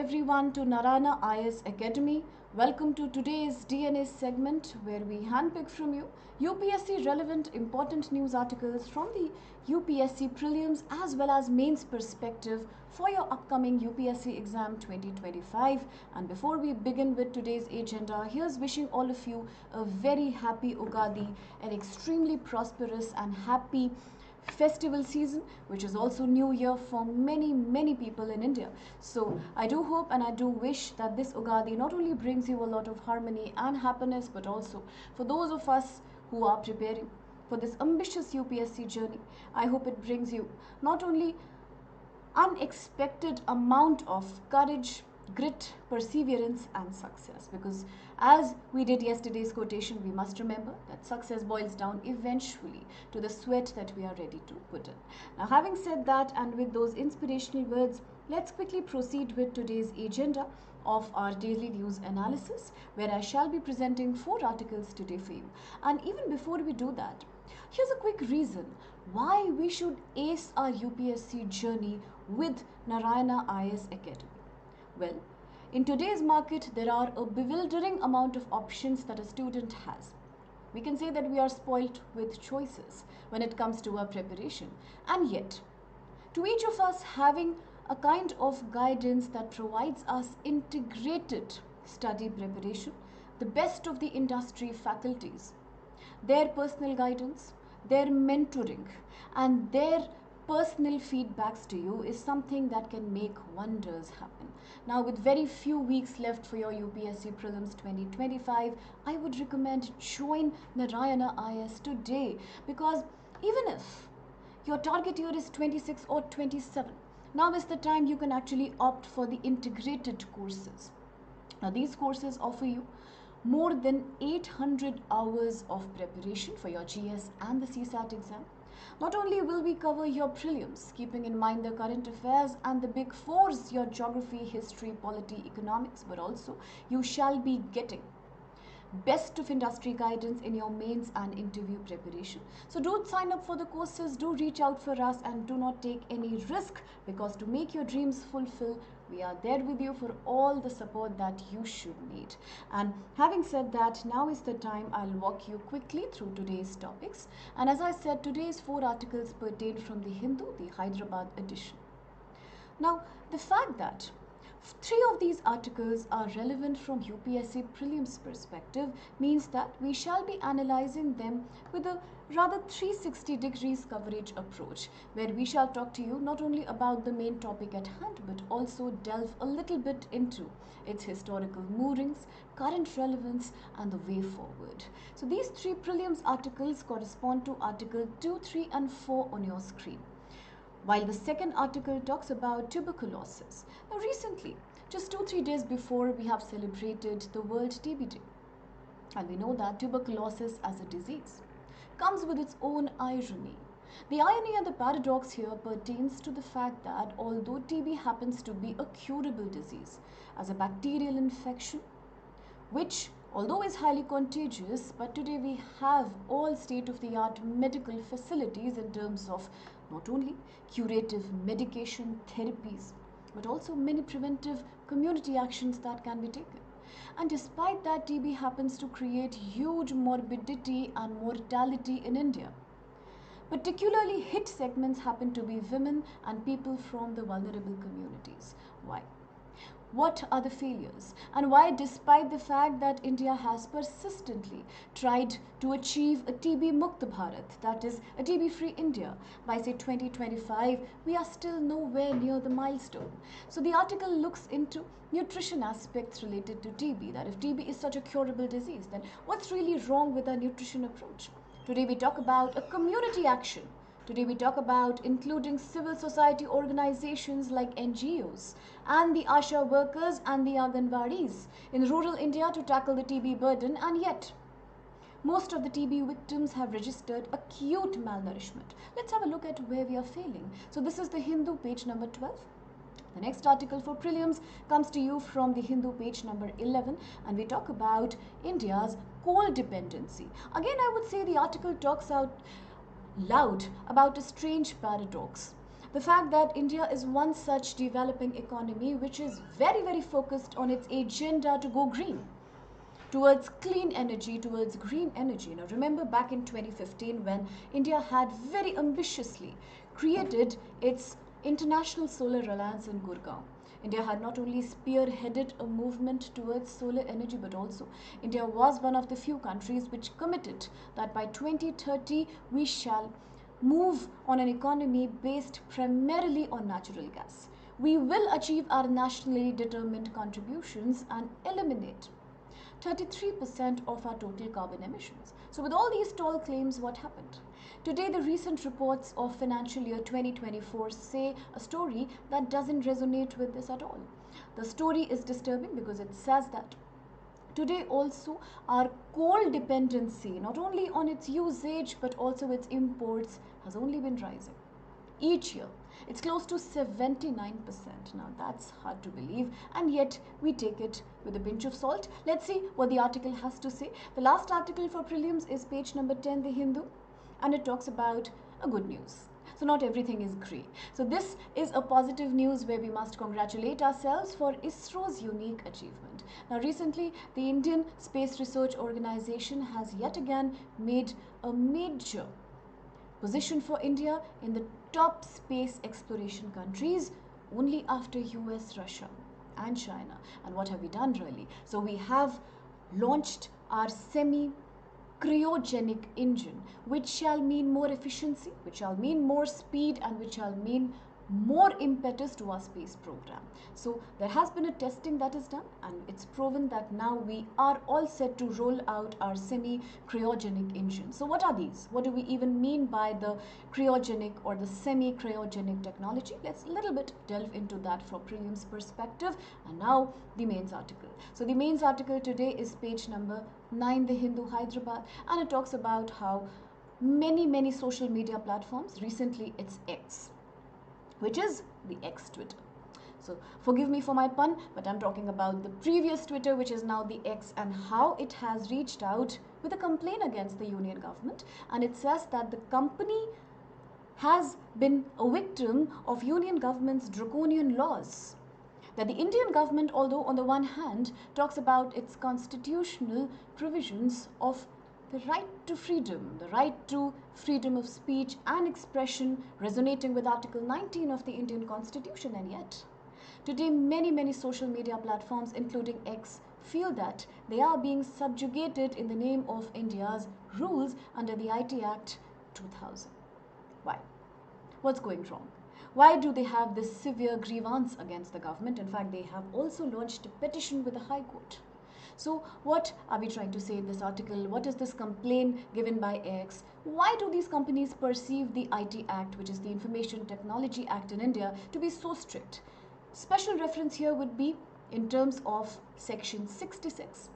everyone to Narayana IAS Academy. Welcome to today's DNA segment where we handpick from you UPSC relevant important news articles from the UPSC prelims as well as mains perspective for your upcoming UPSC exam 2025. And before we begin with today's agenda, here's wishing all of you a very happy Ugadi, an extremely prosperous and happy festival season, which is also new year for many people in India. So I do hope and I do wish that this Ugadi not only brings you a lot of harmony and happiness, but also for those of us who are preparing for this ambitious UPSC journey, I hope it brings you not only unexpected amount of courage, grit, perseverance and success, because as we did yesterday's quotation, we must remember that success boils down eventually to the sweat that we are ready to put in. Now, having said that, and with those inspirational words, let's quickly proceed with today's agenda of our daily news analysis, where I shall be presenting 4 articles today for you. And even before we do that, here's a quick reason why we should ace our UPSC journey with Narayana IAS Academy. Well, in today's market, there are a bewildering amount of options that a student has. We can say that we are spoilt with choices when it comes to our preparation. And yet, to each of us having a kind of guidance that provides us integrated study preparation, the best of the industry faculties, their personal guidance, their mentoring, and their personal feedbacks to you is something that can make wonders happen. Now, with very few weeks left for your UPSC Prelims 2025, I would recommend join Narayana IAS today, because even if your target year is 26 or 27, now is the time you can actually opt for the integrated courses. Now, these courses offer you more than 800 hours of preparation for your GS and the CSAT exam. Not only will we cover your prelims, keeping in mind the current affairs and the big fours, your geography, history, polity, economics, but also you shall be getting best of industry guidance in your mains and interview preparation. So do sign up for the courses, do reach out for us, and do not take any risk, because to make your dreams fulfill, we are there with you for all the support that you should need. And having said that, now is the time I'll walk you quickly through today's topics. And as I said, today's 4 articles pertain from the Hindu, the Hyderabad edition. Now, the fact that 3 of these articles are relevant from UPSC prelims perspective means that we shall be analyzing them with a rather 360 degrees coverage approach, where we shall talk to you not only about the main topic at hand, but also delve a little bit into its historical moorings, current relevance and the way forward. So these 3 prelims articles correspond to Article 2, 3 and 4 on your screen. While the second article talks about tuberculosis. Now, recently, just 2-3 days before, we have celebrated the World TB Day. And we know that tuberculosis as a disease comes with its own irony. The irony and the paradox here pertains to the fact that although TB happens to be a curable disease as a bacterial infection, which although is highly contagious, but today we have all state-of-the-art medical facilities in terms of not only curative medication therapies, but also many preventive community actions that can be taken. And despite that, TB happens to create huge morbidity and mortality in India. Particularly hit segments happen to be women and people from the vulnerable communities. Why? What are the failures, and why, despite the fact that India has persistently tried to achieve a TB Mukt Bharat, that is a TB free India, by say 2025, we are still nowhere near the milestone. So the article looks into nutrition aspects related to TB, that if TB is such a curable disease, then what's really wrong with our nutrition approach? Today we talk about a community action. Today we talk about including civil society organizations like NGOs and the ASHA workers and the Anganwadis in rural India to tackle the TB burden, and yet most of the TB victims have registered acute malnourishment. Let's have a look at where we are failing. So this is the Hindu, page number 12. The next article for prelims comes to you from the Hindu, page number 11, and we talk about India's coal dependency. Again, I would say the article talks out loud about a strange paradox. The fact that India is one such developing economy which is very, very focused on its agenda to go green, towards clean energy, towards green energy. Now remember back in 2015 when India had very ambitiously created its international solar reliance in Gurgaon. India had not only spearheaded a movement towards solar energy, but also India was one of the few countries which committed that by 2030 we shall move on an economy based primarily on natural gas. We will achieve our nationally determined contributions and eliminate 33% of our total carbon emissions. So with all these tall claims, what happened? Today, the recent reports of financial year 2024 say a story that doesn't resonate with this at all. The story is disturbing because it says that today also our coal dependency, not only on its usage but also its imports, has only been rising. Each year, it's close to 79%. Now that's hard to believe, and yet we take it with a pinch of salt. Let's see what the article has to say. The last article for prelims is page number 10, The Hindu, and it talks about a good news. So not everything is grey. So this is a positive news where we must congratulate ourselves for ISRO's unique achievement. Now recently, the Indian Space Research Organization has yet again made a major position for India in the top space exploration countries, only after US, Russia and China. And what have we done really? So we have launched our semi-cryogenic engine, which shall mean more efficiency, which shall mean more speed, and which shall mean more impetus to our space program. So there has been a testing that is done, and it's proven that now we are all set to roll out our semi-cryogenic engine. So what are these? What do we even mean by the cryogenic or the semi-cryogenic technology? Let's a little bit delve into that from prelims perspective. And now the mains article. So the mains article today is page number 9, The Hindu, Hyderabad, and it talks about how many social media platforms, recently it's X, which is the ex Twitter. So forgive me for my pun, but I'm talking about the previous Twitter, which is now the X, and how it has reached out with a complaint against the union government. And it says that the company has been a victim of union government's draconian laws. That the Indian government, although on the one hand talks about its constitutional provisions of the right to freedom, the right to freedom of speech and expression, resonating with Article 19 of the Indian Constitution, and yet today many social media platforms, including X, feel that they are being subjugated in the name of India's rules under the IT Act 2000. Why? What's going wrong? Why do they have this severe grievance against the government? In fact, they have also launched a petition with the High Court. So what are we trying to say in this article? What is this complaint given by X? Why do these companies perceive the IT Act, which is the Information Technology Act in India, to be so strict? Special reference here would be in terms of section 66.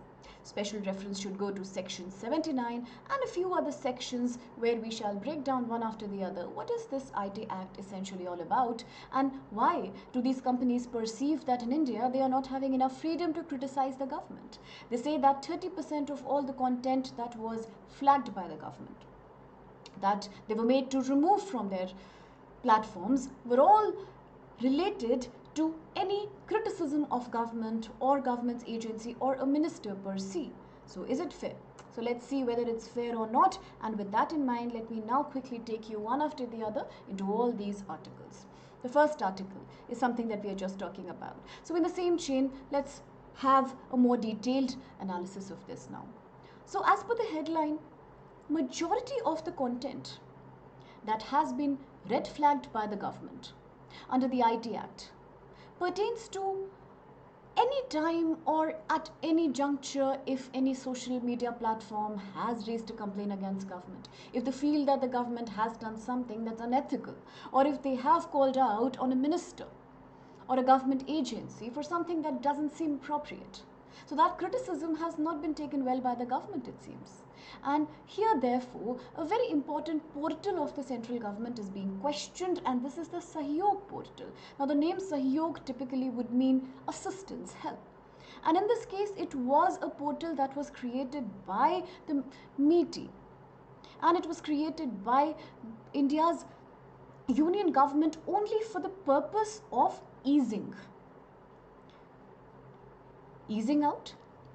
Special reference should go to section 79 and a few other sections where we shall break down one after the other. What is this IT Act essentially all about, and why do these companies perceive that in India they are not having enough freedom to criticize the government? They say that 30% of all the content that was flagged by the government, that they were made to remove from their platforms, were all related to any criticism of government or government's agency or a minister per se. So is it fair? So let's see whether it's fair or not, and with that in mind, let me now quickly take you one after the other into all these articles. The first article is something that we are just talking about. So in the same chain, let's have a more detailed analysis of this now. So as per the headline, majority of the content that has been red flagged by the government under the IT Act pertains to any time or at any juncture if any social media platform has raised a complaint against government, if they feel that the government has done something that's unethical, or if they have called out on a minister or a government agency for something that doesn't seem appropriate. So that criticism has not been taken well by the government, it seems. And here, therefore, a very important portal of the central government is being questioned, and this is the Sahyog portal. Now, the name Sahyog typically would mean assistance, help. And in this case, it was a portal that was created by the MeitY, and it was created by India's union government only for the purpose of easing out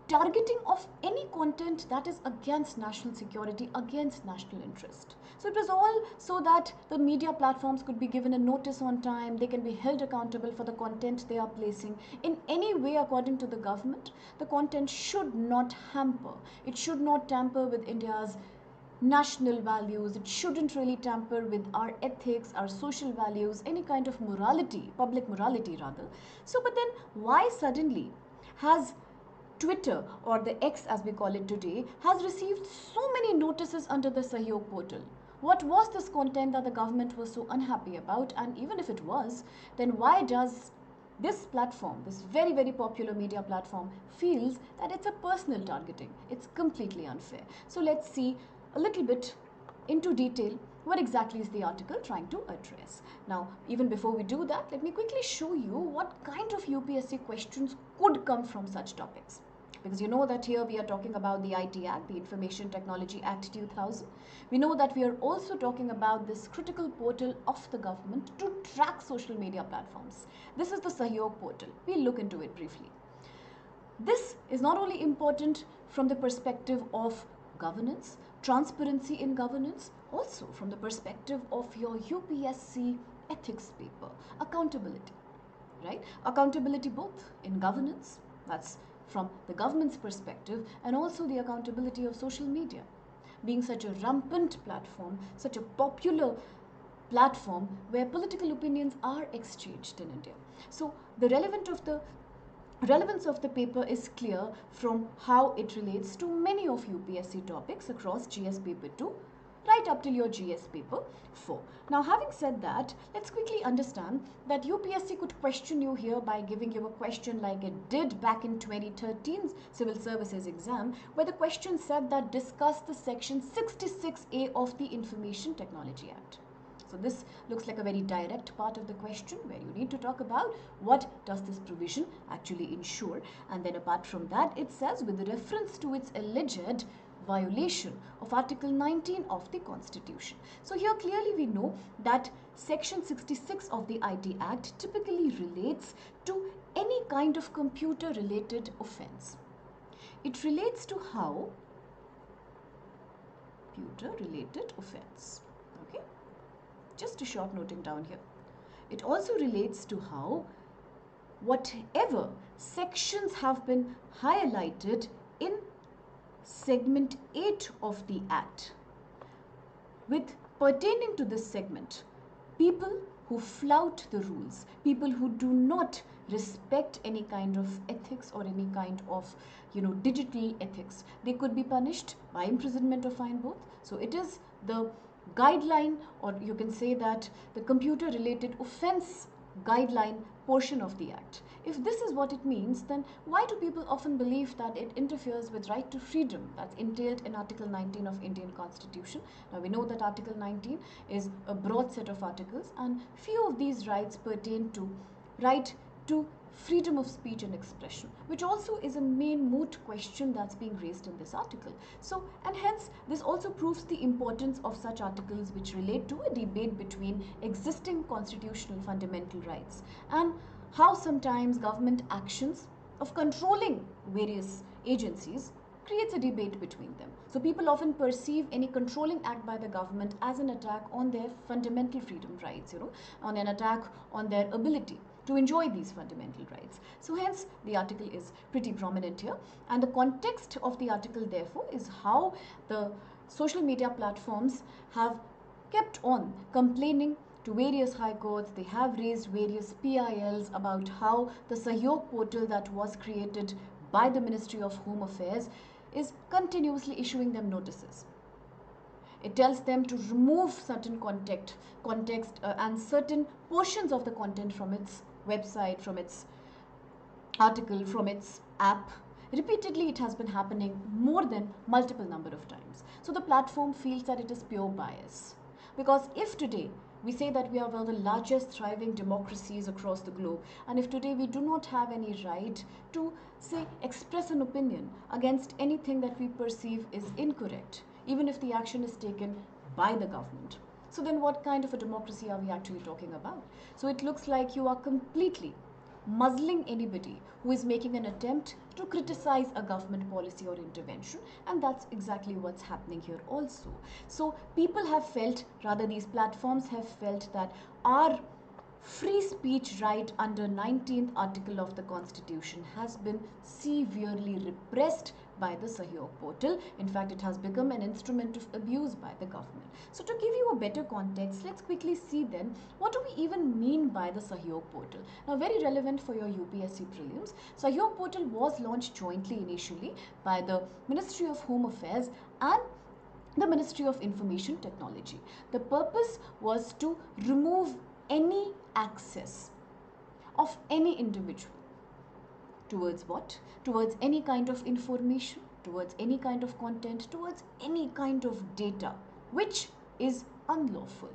targeting of any content that is against national security, against national interest. So it was all so that the media platforms could be given a notice on time, they can be held accountable for the content they are placing in any way according to the government. The content should not hamper, it should not tamper with India's national values, it shouldn't really tamper with our ethics, our social values, any kind of morality, public morality rather. So but then why suddenly has Twitter, or the X as we call it today, has received so many notices under the Sahyog portal? What was this content that the government was so unhappy about? And even if it was, then why does this platform, this very, very popular media platform, feels that it's a personal targeting? It's completely unfair. So let's see a little bit into detail what exactly is the article trying to address. Now, even before we do that, let me quickly show you what kind of UPSC questions could come from such topics. Because you know that here we are talking about the IT Act, the Information Technology Act 2000. We know that we are also talking about this critical portal of the government to track social media platforms. This is the Sahyog portal. We'll look into it briefly. This is not only important from the perspective of governance, transparency in governance, also from the perspective of your UPSC ethics paper, accountability, right? Accountability both in governance, that's from the government's perspective, and also the accountability of social media. Being such a rampant platform, such a popular platform where political opinions are exchanged in India. So the relevance of the paper is clear from how it relates to many of UPSC topics across GS paper 2 right up till your GS paper 4. Now, having said that, let's quickly understand that UPSC could question you here by giving you a question like it did back in 2013's Civil Services exam, where the question said that discuss the section 66A of the Information Technology Act. So this looks like a very direct part of the question where you need to talk about what does this provision actually ensure, and then apart from that it says with reference to its alleged violation of Article 19 of the Constitution. So here clearly we know that Section 66 of the IT Act typically relates to any kind of computer related offense. It relates to how computer related offense. Okay, just a short noting down here. It also relates to how whatever sections have been highlighted in segment 8 of the Act, with pertaining to this segment, people who flout the rules, people who do not respect any kind of ethics or any kind of digital ethics, they could be punished by imprisonment or fine both. So it is the guideline, or you can say that the computer related offense guideline portion of the Act. If this is what it means, then why do people often believe that it interferes with right to freedom that's entailed in Article 19 of Indian Constitution? Now we know that Article 19 is a broad set of articles, and few of these rights pertain to right to freedom of speech and expression, which also is a main moot question that's being raised in this article. So, and hence this also proves the importance of such articles which relate to a debate between existing constitutional fundamental rights and how sometimes government actions of controlling various agencies creates a debate between them. So people often perceive any controlling act by the government as an attack on their fundamental freedom rights, on an attack on their ability to enjoy these fundamental rights. So hence the article is pretty prominent here, and the context of the article therefore is how the social media platforms have kept on complaining to various high courts. They have raised various PILs about how the Sahyog portal that was created by the Ministry of Home Affairs is continuously issuing them notices. It tells them to remove certain context and certain portions of the content from its website, from its article, from its app. Repeatedly it has been happening more than multiple number of times. So the platform feels that it is pure bias. Because if today we say that we are one of the largest thriving democracies across the globe, and if today we do not have any right to, say, express an opinion against anything that we perceive is incorrect, even if the action is taken by the government, So then what kind of a democracy are we actually talking about? So it looks like you are completely muzzling anybody who is making an attempt to criticize a government policy or intervention, and that's exactly what's happening here also. So people have felt, rather these platforms have felt, that our free speech right under 19th article of the Constitution has been severely repressed by the Sahyog portal. In fact, it has become an instrument of abuse by the government. So to give you a better context, let's quickly see then what do we even mean by the Sahyog portal. Now, very relevant for your UPSC prelims, Sahyog portal was launched jointly initially by the Ministry of Home Affairs and the Ministry of Information Technology. The purpose was to remove any access of any individual towards what? Towards any kind of information, towards any kind of content, towards any kind of data which is unlawful,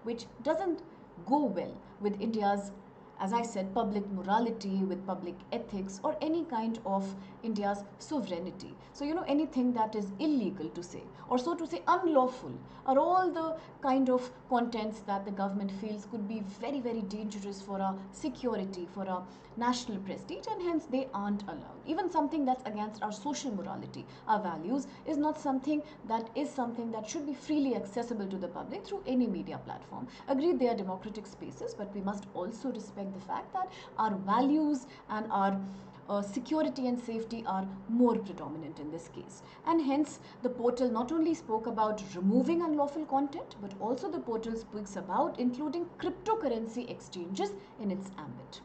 which doesn't go well with India's, as I said, public morality, with public ethics, or any kind of India's sovereignty. So, anything that is illegal to say, or so to say unlawful, are all the kind of contents that the government feels could be very, very dangerous for our security, for our national prestige, and hence they aren't allowed. Even something that's against our social morality, our values, is not something that should be freely accessible to the public through any media platform. Agreed, they are democratic spaces, but we must also respect the fact that our values and our security and safety are more predominant in this case. And hence, the portal not only spoke about removing unlawful content, but also the portal speaks about including cryptocurrency exchanges in its ambit.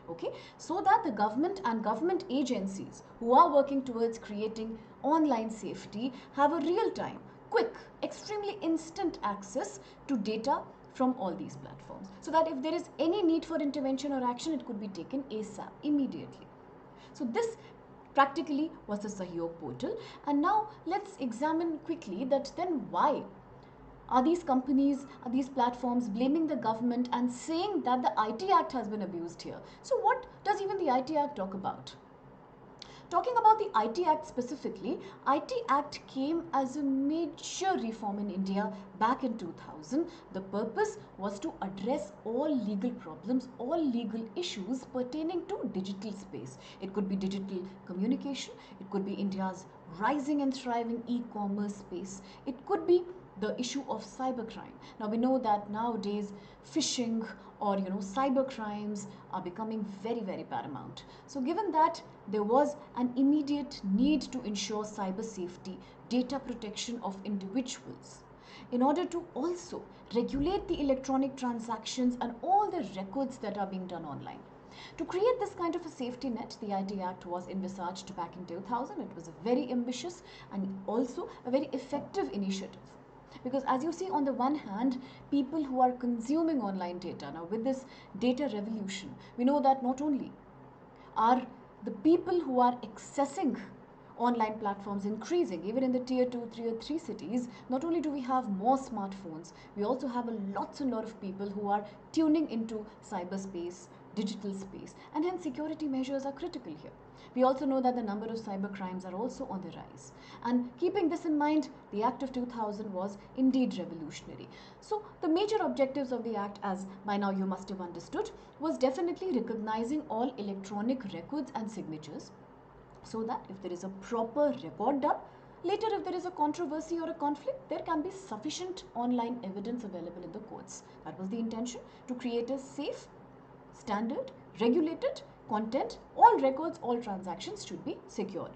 Okay, so that the government and government agencies who are working towards creating online safety have a real-time, quick, extremely instant access to data from all these platforms, so that if there is any need for intervention or action, it could be taken ASAP, immediately. So this practically was the Sahyog portal. And now let's examine quickly that then why are these companies, are these platforms blaming the government and saying that the IT Act has been abused here? So what does even the IT Act talk about? Talking about the IT Act specifically, IT Act came as a major reform in India back in 2000. The purpose was to address all legal problems, all legal issues pertaining to digital space. It could be digital communication, it could be India's rising and thriving e-commerce space, it could be the issue of cybercrime. Now we know that nowadays phishing or cyber crimes are becoming very, very paramount. So given that there was an immediate need to ensure cyber safety, data protection of individuals, in order to also regulate the electronic transactions and all the records that are being done online. To create this kind of a safety net, the IT Act was envisaged back in 2000. It was a very ambitious and also a very effective initiative. Because as you see, on the one hand, people who are consuming online data, now with this data revolution, we know that not only are the people who are accessing online platforms increasing, even in the tier 2, tier 3 cities, not only do we have more smartphones, we also have lots and lot of people who are tuning into cyberspace, digital space, and hence security measures are critical here. We also know that the number of cyber crimes are also on the rise. And keeping this in mind, the Act of 2000 was indeed revolutionary. So the major objectives of the Act, as by now you must have understood, was definitely recognizing all electronic records and signatures, so that if there is a proper record done, later if there is a controversy or a conflict, there can be sufficient online evidence available in the courts. That was the intention, to create a safe, standard, regulated content. All records, all transactions should be secured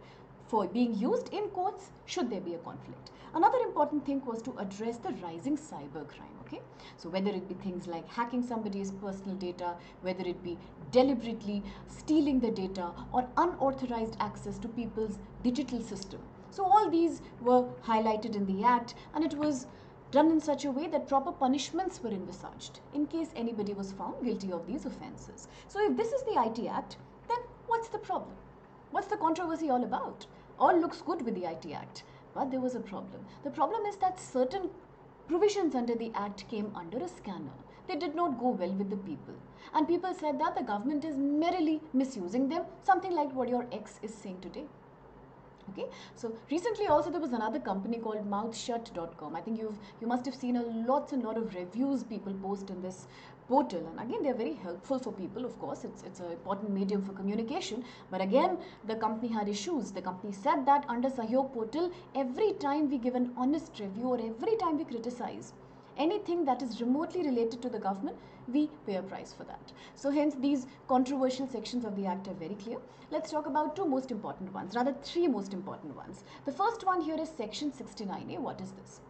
for being used in courts should there be a conflict. Another important thing was to address the rising cybercrime. Okay, so whether it be things like hacking somebody's personal data, whether it be deliberately stealing the data, or unauthorized access to people's digital system. So all these were highlighted in the Act, and it was done in such a way that proper punishments were envisaged in case anybody was found guilty of these offences. So if this is the IT Act, then what's the problem? What's the controversy all about? All looks good with the IT Act, but there was a problem. The problem is that certain provisions under the Act came under a scanner. They did not go well with the people. And people said that the government is merely misusing them, something like what your ex is saying today. Okay, so recently also there was another company called mouthshut.com. I think you must have seen a lots and lot of reviews people post in this portal, and again they're very helpful for people. Of course, it's an important medium for communication, but again the company had issues. The company said that under Sahyog portal, every time we give an honest review or every time we criticize anything that is remotely related to the government, we pay a price for that. So hence these controversial sections of the act are very clear. Let's talk about two most important ones, rather three most important ones. The first one here is section 69A. What is this?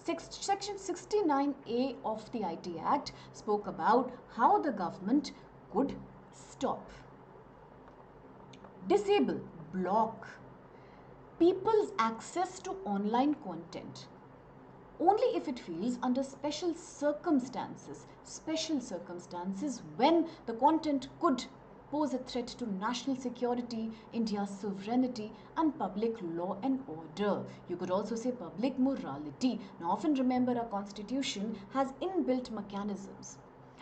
Section 69A of the IT Act spoke about how the government could stop, disable, block people's access to online content only if it feels under special circumstances when the content could pose a threat to national security, India's sovereignty and public law and order. You could also say public morality. Now often remember our constitution has inbuilt mechanisms.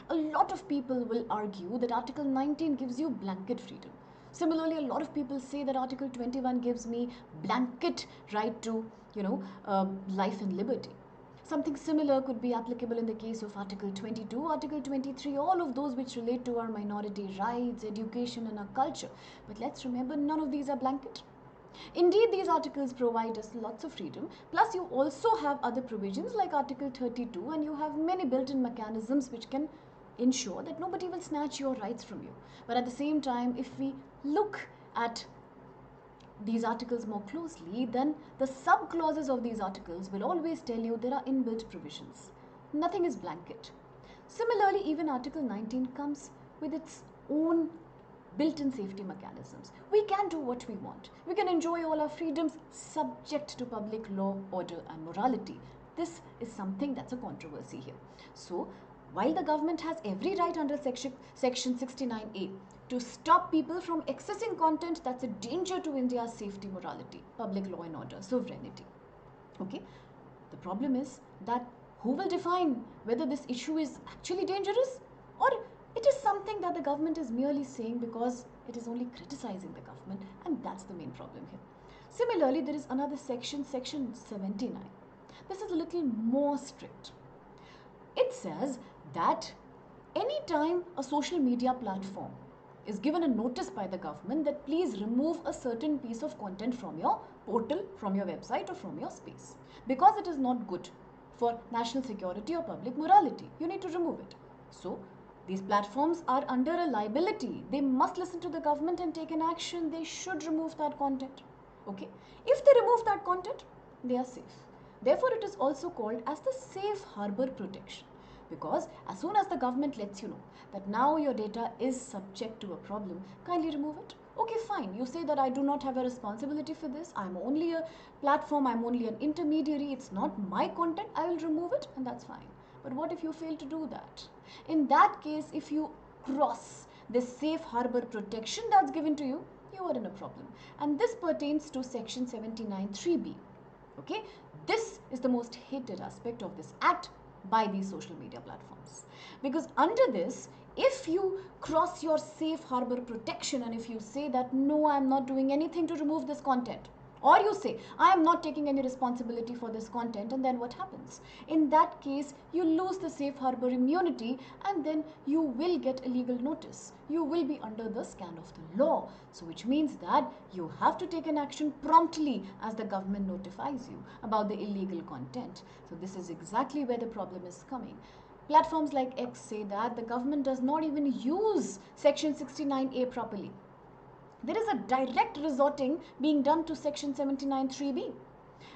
A lot of people will argue that Article 19 gives you blanket freedom. Similarly, a lot of people say that Article 21 gives me blanket right to, life and liberty. Something similar could be applicable in the case of Article 22, Article 23, all of those which relate to our minority rights, education and our culture. But let's remember, none of these are blanket. Indeed, these articles provide us lots of freedom. Plus, you also have other provisions like Article 32, and you have many built-in mechanisms which can ensure that nobody will snatch your rights from you. But at the same time, if we look at these articles more closely, then the sub-clauses of these articles will always tell you there are inbuilt provisions. Nothing is blanket. Similarly, even Article 19 comes with its own built-in safety mechanisms. We can do what we want. We can enjoy all our freedoms subject to public law, order and morality. This is something that's a controversy here. So, while the government has every right under section 69A to stop people from accessing content that's a danger to India's safety, morality, public law and order, sovereignty. Okay, the problem is that who will define whether this issue is actually dangerous or it is something that the government is merely saying because it is only criticizing the government, and that's the main problem here. Similarly, there is another section 79. This is a little more strict. It says that anytime a social media platform is given a notice by the government that please remove a certain piece of content from your portal, from your website or from your space because it is not good for national security or public morality, you need to remove it. So these platforms are under a liability. They must listen to the government and take an action. They should remove that content. Okay, if they remove that content, they are safe. Therefore, it is also called as the safe harbor protection, because as soon as the government lets you know that now your data is subject to a problem, kindly remove it. Okay, fine. You say that I do not have a responsibility for this. I'm only a platform. I'm only an intermediary. It's not my content. I will remove it, and that's fine. But what if you fail to do that? In that case, if you cross this safe harbor protection that's given to you, you are in a problem. And this pertains to section 79(3)(b). Okay, this is the most hated aspect of this act by these social media platforms, because under this, if you cross your safe harbor protection and if you say that no, I am not doing anything to remove this content, or you say I am not taking any responsibility for this content, and then what happens? In that case, you lose the safe harbor immunity, and then you will get a legal notice. You will be under the scan of the law. So which means that you have to take an action promptly as the government notifies you about the illegal content. So this is exactly where the problem is coming. Platforms like X say that the government does not even use section 69A properly. There is a direct resorting being done to section 79(3)(b),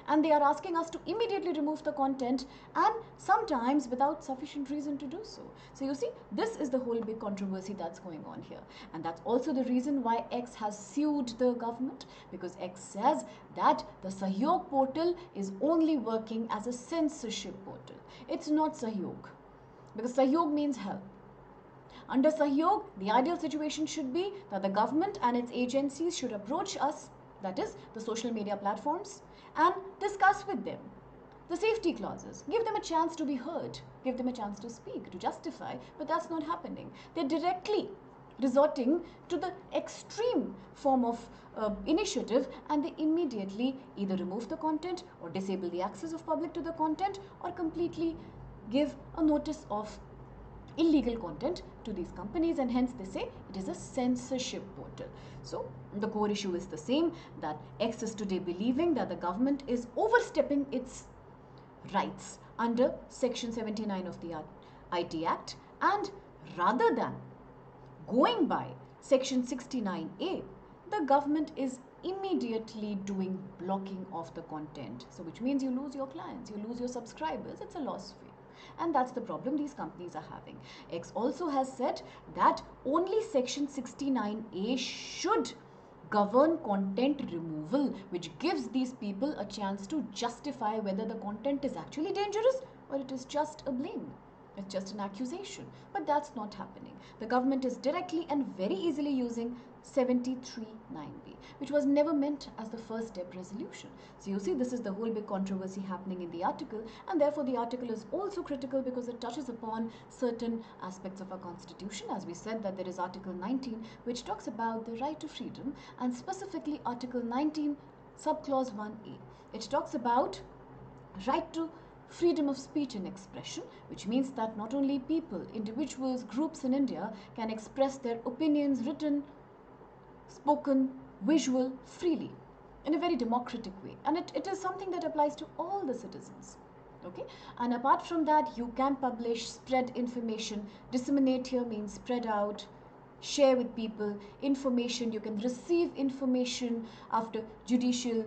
and they are asking us to immediately remove the content, and sometimes without sufficient reason to do so. So you see, this is the whole big controversy that's going on here, and that's also the reason why X has sued the government, because X says that the Sahyog portal is only working as a censorship portal. It's not Sahyog, because Sahyog means help. Under Sahyog, the ideal situation should be that the government and its agencies should approach us, that is, the social media platforms, and discuss with them the safety clauses. Give them a chance to be heard. Give them a chance to speak, to justify, but that's not happening. They're directly resorting to the extreme form of initiative, and they immediately either remove the content or disable the access of public to the content or completely give a notice of illegal content to these companies, and hence they say it is a censorship portal. So the core issue is the same, that X is today believing that the government is overstepping its rights under section 79 of the IT Act, and rather than going by section 69A, the government is immediately doing blocking of the content. So which means you lose your clients, you lose your subscribers, it's a loss for you. And that's the problem these companies are having. X also has said that only section 69A should govern content removal, which gives these people a chance to justify whether the content is actually dangerous or it is just a blame. It's just an accusation. But that's not happening. The government is directly and very easily using 73(9)(b), which was never meant as the first step resolution. So you see, this is the whole big controversy happening in the article, and therefore the article is also critical because it touches upon certain aspects of our constitution. As we said, that there is Article 19, which talks about the right to freedom, and specifically Article 19 subclause 1A. It talks about right to freedom of speech and expression, which means that not only people, individuals, groups in India can express their opinions, written, spoken, visual, freely, in a very democratic way. And it is something that applies to all the citizens. Okay? And apart from that, you can publish, spread information. Disseminate here means spread out, share with people information. You can receive information after judicial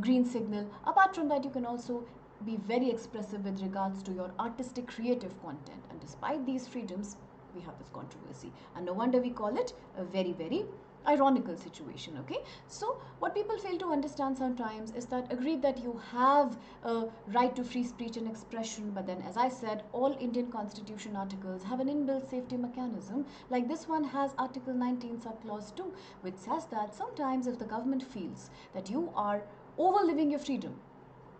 green signal. Apart from that, you can also be very expressive with regards to your artistic, creative content. And despite these freedoms, we have this controversy. And no wonder we call it a very, very ironical situation. Okay, so what people fail to understand sometimes is that, agreed that you have a right to free speech and expression, but then, as I said, all Indian constitution articles have an inbuilt safety mechanism. Like this one has Article 19 subclause 2, which says that sometimes if the government feels that you are overliving your freedom,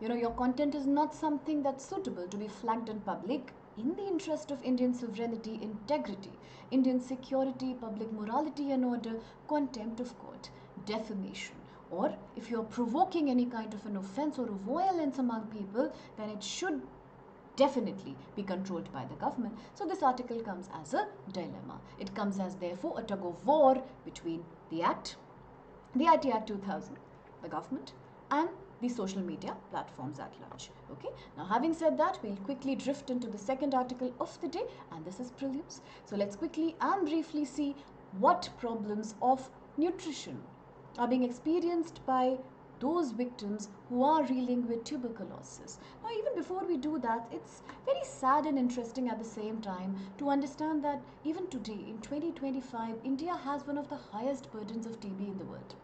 your content is not something that's suitable to be flagged in public, in the interest of Indian sovereignty, integrity, Indian security, public morality and order, contempt of court, defamation, or if you're provoking any kind of an offense or violence among people, then it should definitely be controlled by the government. So this article comes as a dilemma. It comes as, therefore, a tug of war between the Act, the IT Act 2000, the government, and the social media platforms at large. Okay, now having said that, we'll quickly drift into the second article of the day, and this is prelims. So let's quickly and briefly see what problems of nutrition are being experienced by those victims who are reeling with tuberculosis. Now, even before we do that, it's very sad and interesting at the same time to understand that even today in 2025, India has one of the highest burdens of TB in the world.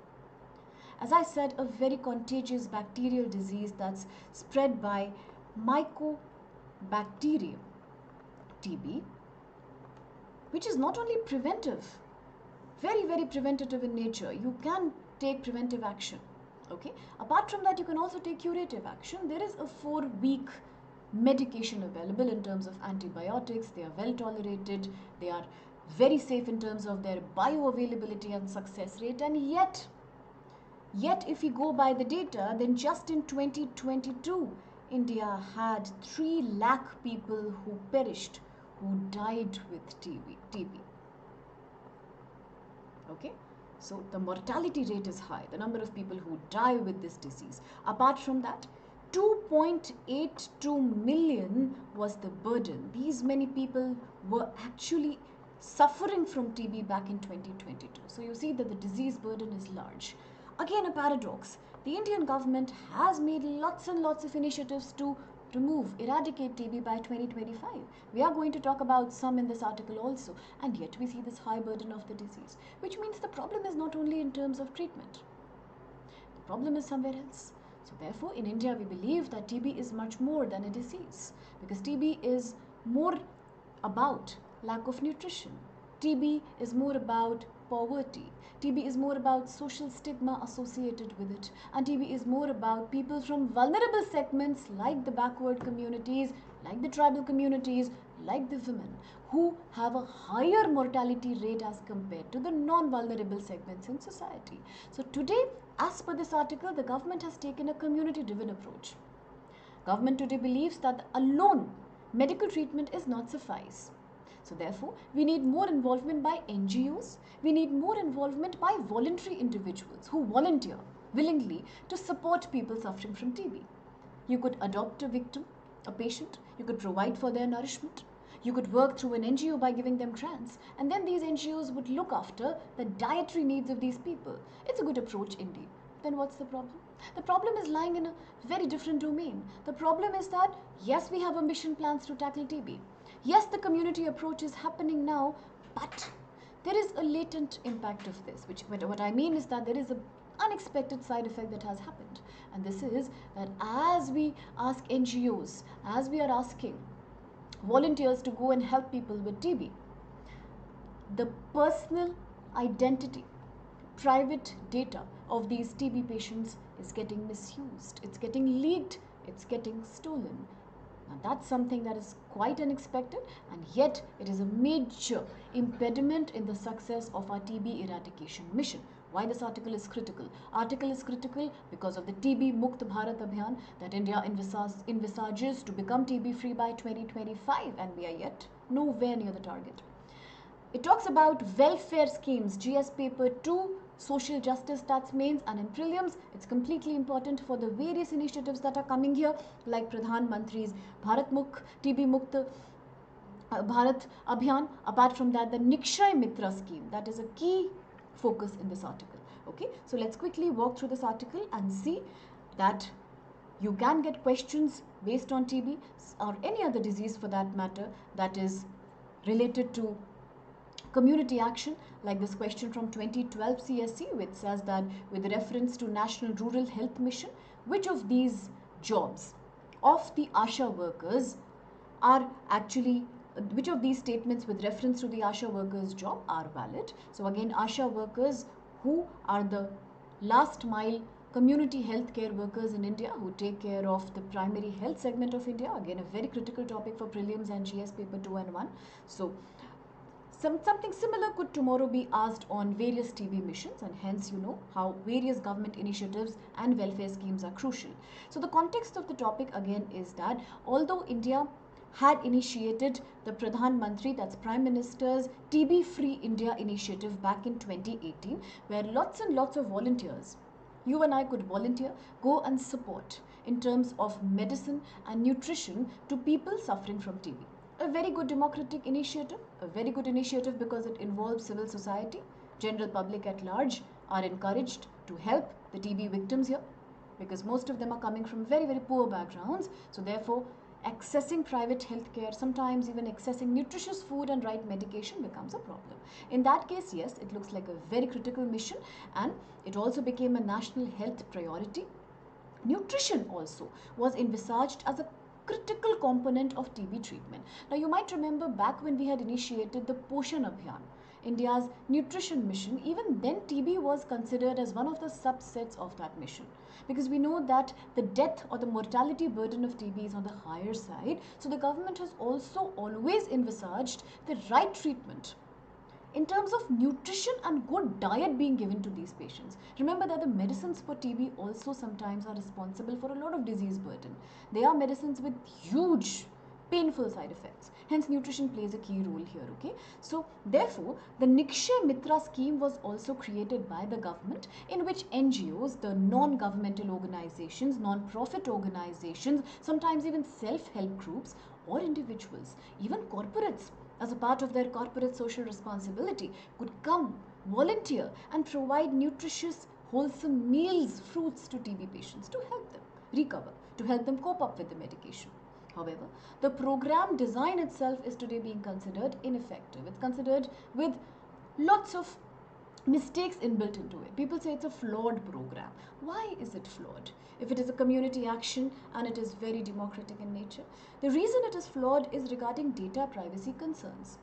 As I said, a very contagious bacterial disease that's spread by Mycobacterium TB, which is not only preventive, very, very preventative in nature. You can take preventive action. Okay. Apart from that, you can also take curative action. There is a 4-week medication available in terms of antibiotics. They are well tolerated. They are very safe in terms of their bioavailability and success rate. And yet if we go by the data, then just in 2022, India had 3 lakh people who perished, who died with TB. Okay, so the mortality rate is high, the number of people who die with this disease. Apart from that, 2.82 million was the burden. These many people were actually suffering from TB back in 2022. So you see that the disease burden is large. Again, a paradox. The Indian government has made lots and lots of initiatives to eradicate TB by 2025. We are going to talk about some in this article also, and yet we see this high burden of the disease, which means the problem is not only in terms of treatment. The problem is somewhere else. So therefore, in India, we believe that TB is much more than a disease, because TB is more about lack of nutrition. TB is more about poverty. TB is more about social stigma associated with it. And TB is more about people from vulnerable segments like the backward communities, like the tribal communities, like the women, who have a higher mortality rate as compared to the non-vulnerable segments in society. So today, as per this article, the government has taken a community-driven approach. Government today believes that alone medical treatment is not suffice. So therefore, we need more involvement by NGOs. We need more involvement by voluntary individuals who volunteer willingly to support people suffering from TB. You could adopt a victim, a patient. You could provide for their nourishment. You could work through an NGO by giving them grants, and then these NGOs would look after the dietary needs of these people. It's a good approach indeed. Then what's the problem? The problem is lying in a very different domain. The problem is that, yes, we have ambition plans to tackle TB. Yes, the community approach is happening now, but there is a latent impact of this. What I mean is that there is an unexpected side effect that has happened. And this is that as we ask NGOs, as we are asking volunteers to go and help people with TB, the personal identity, private data of these TB patients is getting misused. It's getting leaked. It's getting stolen. Now that's something that is quite unexpected, and yet it is a major impediment in the success of our TB eradication mission. Why this article is critical? Article is critical because of the TB Mukt Bharat Abhiyan that India envisages to become TB free by 2025, and we are yet nowhere near the target. It talks about welfare schemes, GS paper 2, social justice, that's mains, and in prelims it's completely important for the various initiatives that are coming here, like Pradhan Mantri's Bharat Mukh, TB Mukt Bharat Abhiyan. Apart from that, the Nikshay Mitra scheme, that is a key focus in this article. Okay, so let's quickly walk through this article and see that you can get questions based on TB or any other disease for that matter that is related to community action, like this question from 2012 CSC, which says that with reference to National Rural Health Mission, which of these jobs of the ASHA workers are actually, which of these statements with reference to the ASHA workers job are valid? So again, ASHA workers, who are the last mile community healthcare workers in India who take care of the primary health segment of India. Again, a very critical topic for prelims and GS paper 2 and 1. So something similar could tomorrow be asked on various TB missions, and hence you know how various government initiatives and welfare schemes are crucial. So the context of the topic again is that although India had initiated the Pradhan Mantri, that's Prime Minister's TB Free India initiative back in 2018, where lots and lots of volunteers, you and I could volunteer, go and support in terms of medicine and nutrition to people suffering from TB. A very good democratic initiative, a very good initiative because it involves civil society. General public at large are encouraged to help the TB victims here because most of them are coming from very, very poor backgrounds. So therefore, accessing private healthcare, sometimes even accessing nutritious food and right medication becomes a problem. In that case, yes, it looks like a very critical mission, and it also became a national health priority. Nutrition also was envisaged as a critical component of TB treatment. Now you might remember back when we had initiated the Poshan Abhiyan, India's nutrition mission, even then TB was considered as one of the subsets of that mission, because we know that the death or the mortality burden of TB is on the higher side. So the government has also always envisaged the right treatment in terms of nutrition and good diet being given to these patients. Remember that the medicines for TB also sometimes are responsible for a lot of disease burden. They are medicines with huge painful side effects. Hence, nutrition plays a key role here, okay? So, therefore, the Nikshay Mitra scheme was also created by the government, in which NGOs, the non-governmental organizations, non-profit organizations, sometimes even self-help groups or individuals, even corporates, as a part of their corporate social responsibility, could come, volunteer and provide nutritious, wholesome meals, fruits to TB patients to help them recover, to help them cope up with the medication. However, the program design itself is today being considered ineffective. It's considered with lots of mistakes inbuilt into it. People say it's a flawed program. Why is it flawed? If it is a community action and it is very democratic in nature, the reason it is flawed is regarding data privacy concerns.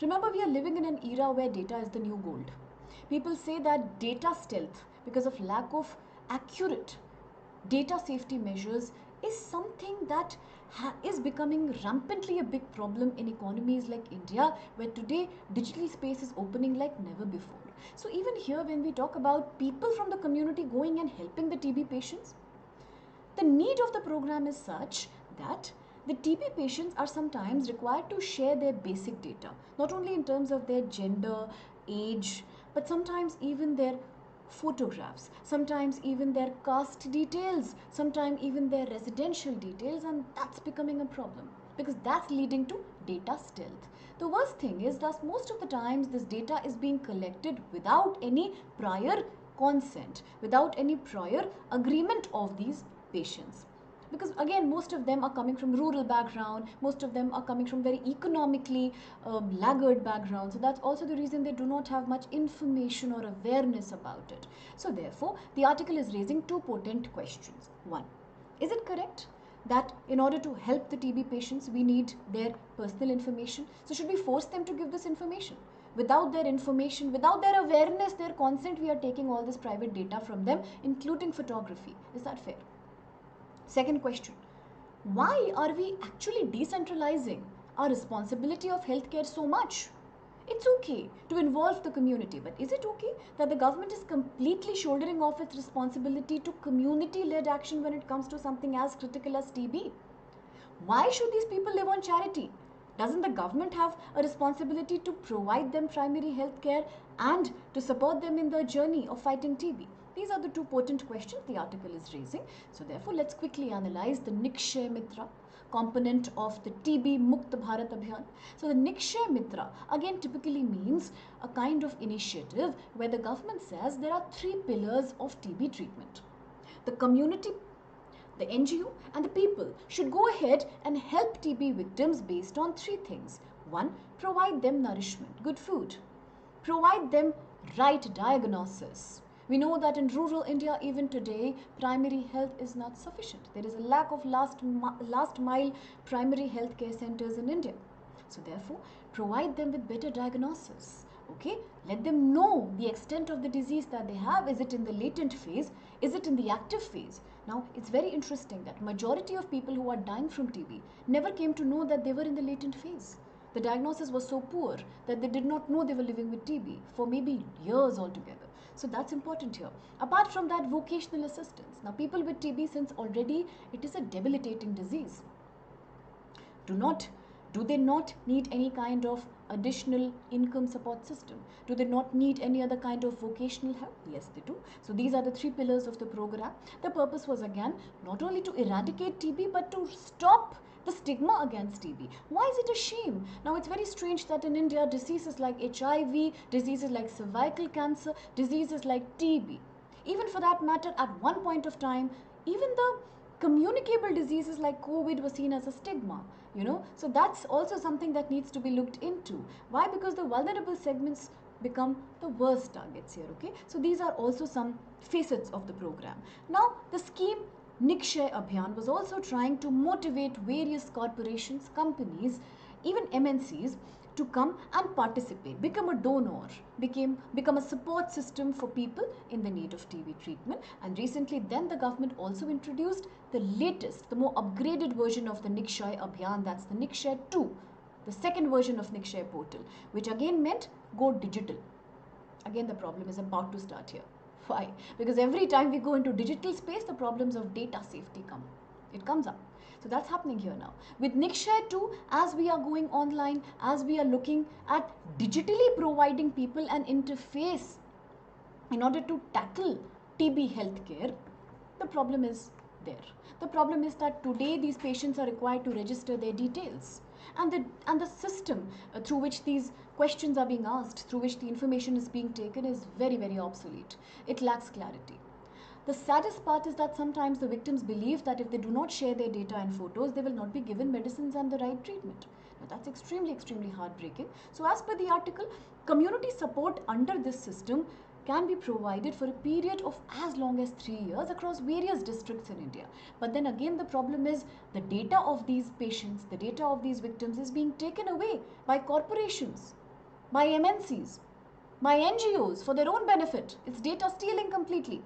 Remember, we are living in an era where data is the new gold. People say that data stealth, because of lack of accurate data safety measures, is something that is becoming rampantly a big problem in economies like India, where today digital space is opening like never before. So even here, when we talk about people from the community going and helping the TB patients, the need of the program is such that the TB patients are sometimes required to share their basic data, not only in terms of their gender, age, but sometimes even their photographs, sometimes even their caste details, sometimes even their residential details, and that's becoming a problem because that's leading to data stealth. The worst thing is that most of the times this data is being collected without any prior consent, without any prior agreement of these patients, because again most of them are coming from rural background, most of them are coming from very economically laggard background, so that's also the reason they do not have much information or awareness about it. So therefore the article is raising two potent questions. One, is it correct that in order to help the TB patients we need their personal information? So should we force them to give this information? Without their information, without their awareness, their consent, we are taking all this private data from them, including photography. Is that fair? Second question, why are we actually decentralizing our responsibility of healthcare so much? It's okay to involve the community, but is it okay that the government is completely shouldering off its responsibility to community-led action when it comes to something as critical as TB? Why should these people live on charity? Doesn't the government have a responsibility to provide them primary health care and to support them in their journey of fighting TB? These are the two potent questions the article is raising. So therefore, let's quickly analyze the Nikshay Mitra component of the TB Mukt Bharat Abhiyan. So the Nikshay Mitra again typically means a kind of initiative where the government says there are three pillars of TB treatment. The community, the NGO and the people should go ahead and help TB victims based on three things. One, provide them nourishment, good food. Provide them right diagnosis. We know that in rural India even today primary health is not sufficient. There is a lack of last mile primary health care centers in India. So therefore provide them with better diagnosis. Okay, let them know the extent of the disease that they have. Is it in the latent phase? Is it in the active phase? Now it's very interesting that majority of people who are dying from TB never came to know that they were in the latent phase. The diagnosis was so poor that they did not know they were living with TB for maybe years altogether. So that's important here. Apart from that, vocational assistance. Now people with TB, since already it is a debilitating disease, do they not need any kind of additional income support system? Do they not need any other kind of vocational help? Yes, they do. So these are the three pillars of the program. The purpose was again not only to eradicate TB but to stop the stigma against TB. Why is it a shame? Now it's very strange that in India diseases like HIV, diseases like cervical cancer, diseases like TB, even for that matter at one point of time, even the communicable diseases like COVID were seen as a stigma, so that's also something that needs to be looked into. Why? Because the vulnerable segments become the worst targets here. Okay, so these are also some facets of the program. Now the scheme Nikshay Abhiyan was also trying to motivate various corporations, companies, even MNCs to come and participate, become a donor, become a support system for people in the need of TB treatment. And recently then the government also introduced the latest, the more upgraded version of the Nikshay Abhiyan, that's the Nikshay 2, the second version of Nikshay portal, which again meant go digital. Again the problem is about to start here. Why? Because every time we go into digital space, the problems of data safety comes up. So that's happening here now. With Nikshay 2, as we are going online, as we are looking at digitally providing people an interface in order to tackle TB healthcare, the problem is there. The problem is that today these patients are required to register their details. And the system through which these questions are being asked, through which the information is being taken is very, very obsolete. It lacks clarity. The saddest part is that sometimes the victims believe that if they do not share their data and photos, they will not be given medicines and the right treatment. Now that's extremely, extremely heartbreaking. So as per the article, community support under this system can be provided for a period of as long as 3 years across various districts in India. But then again, the problem is the data of these patients, the data of these victims is being taken away by corporations, by MNCs, by NGOs for their own benefit. It's data stealing completely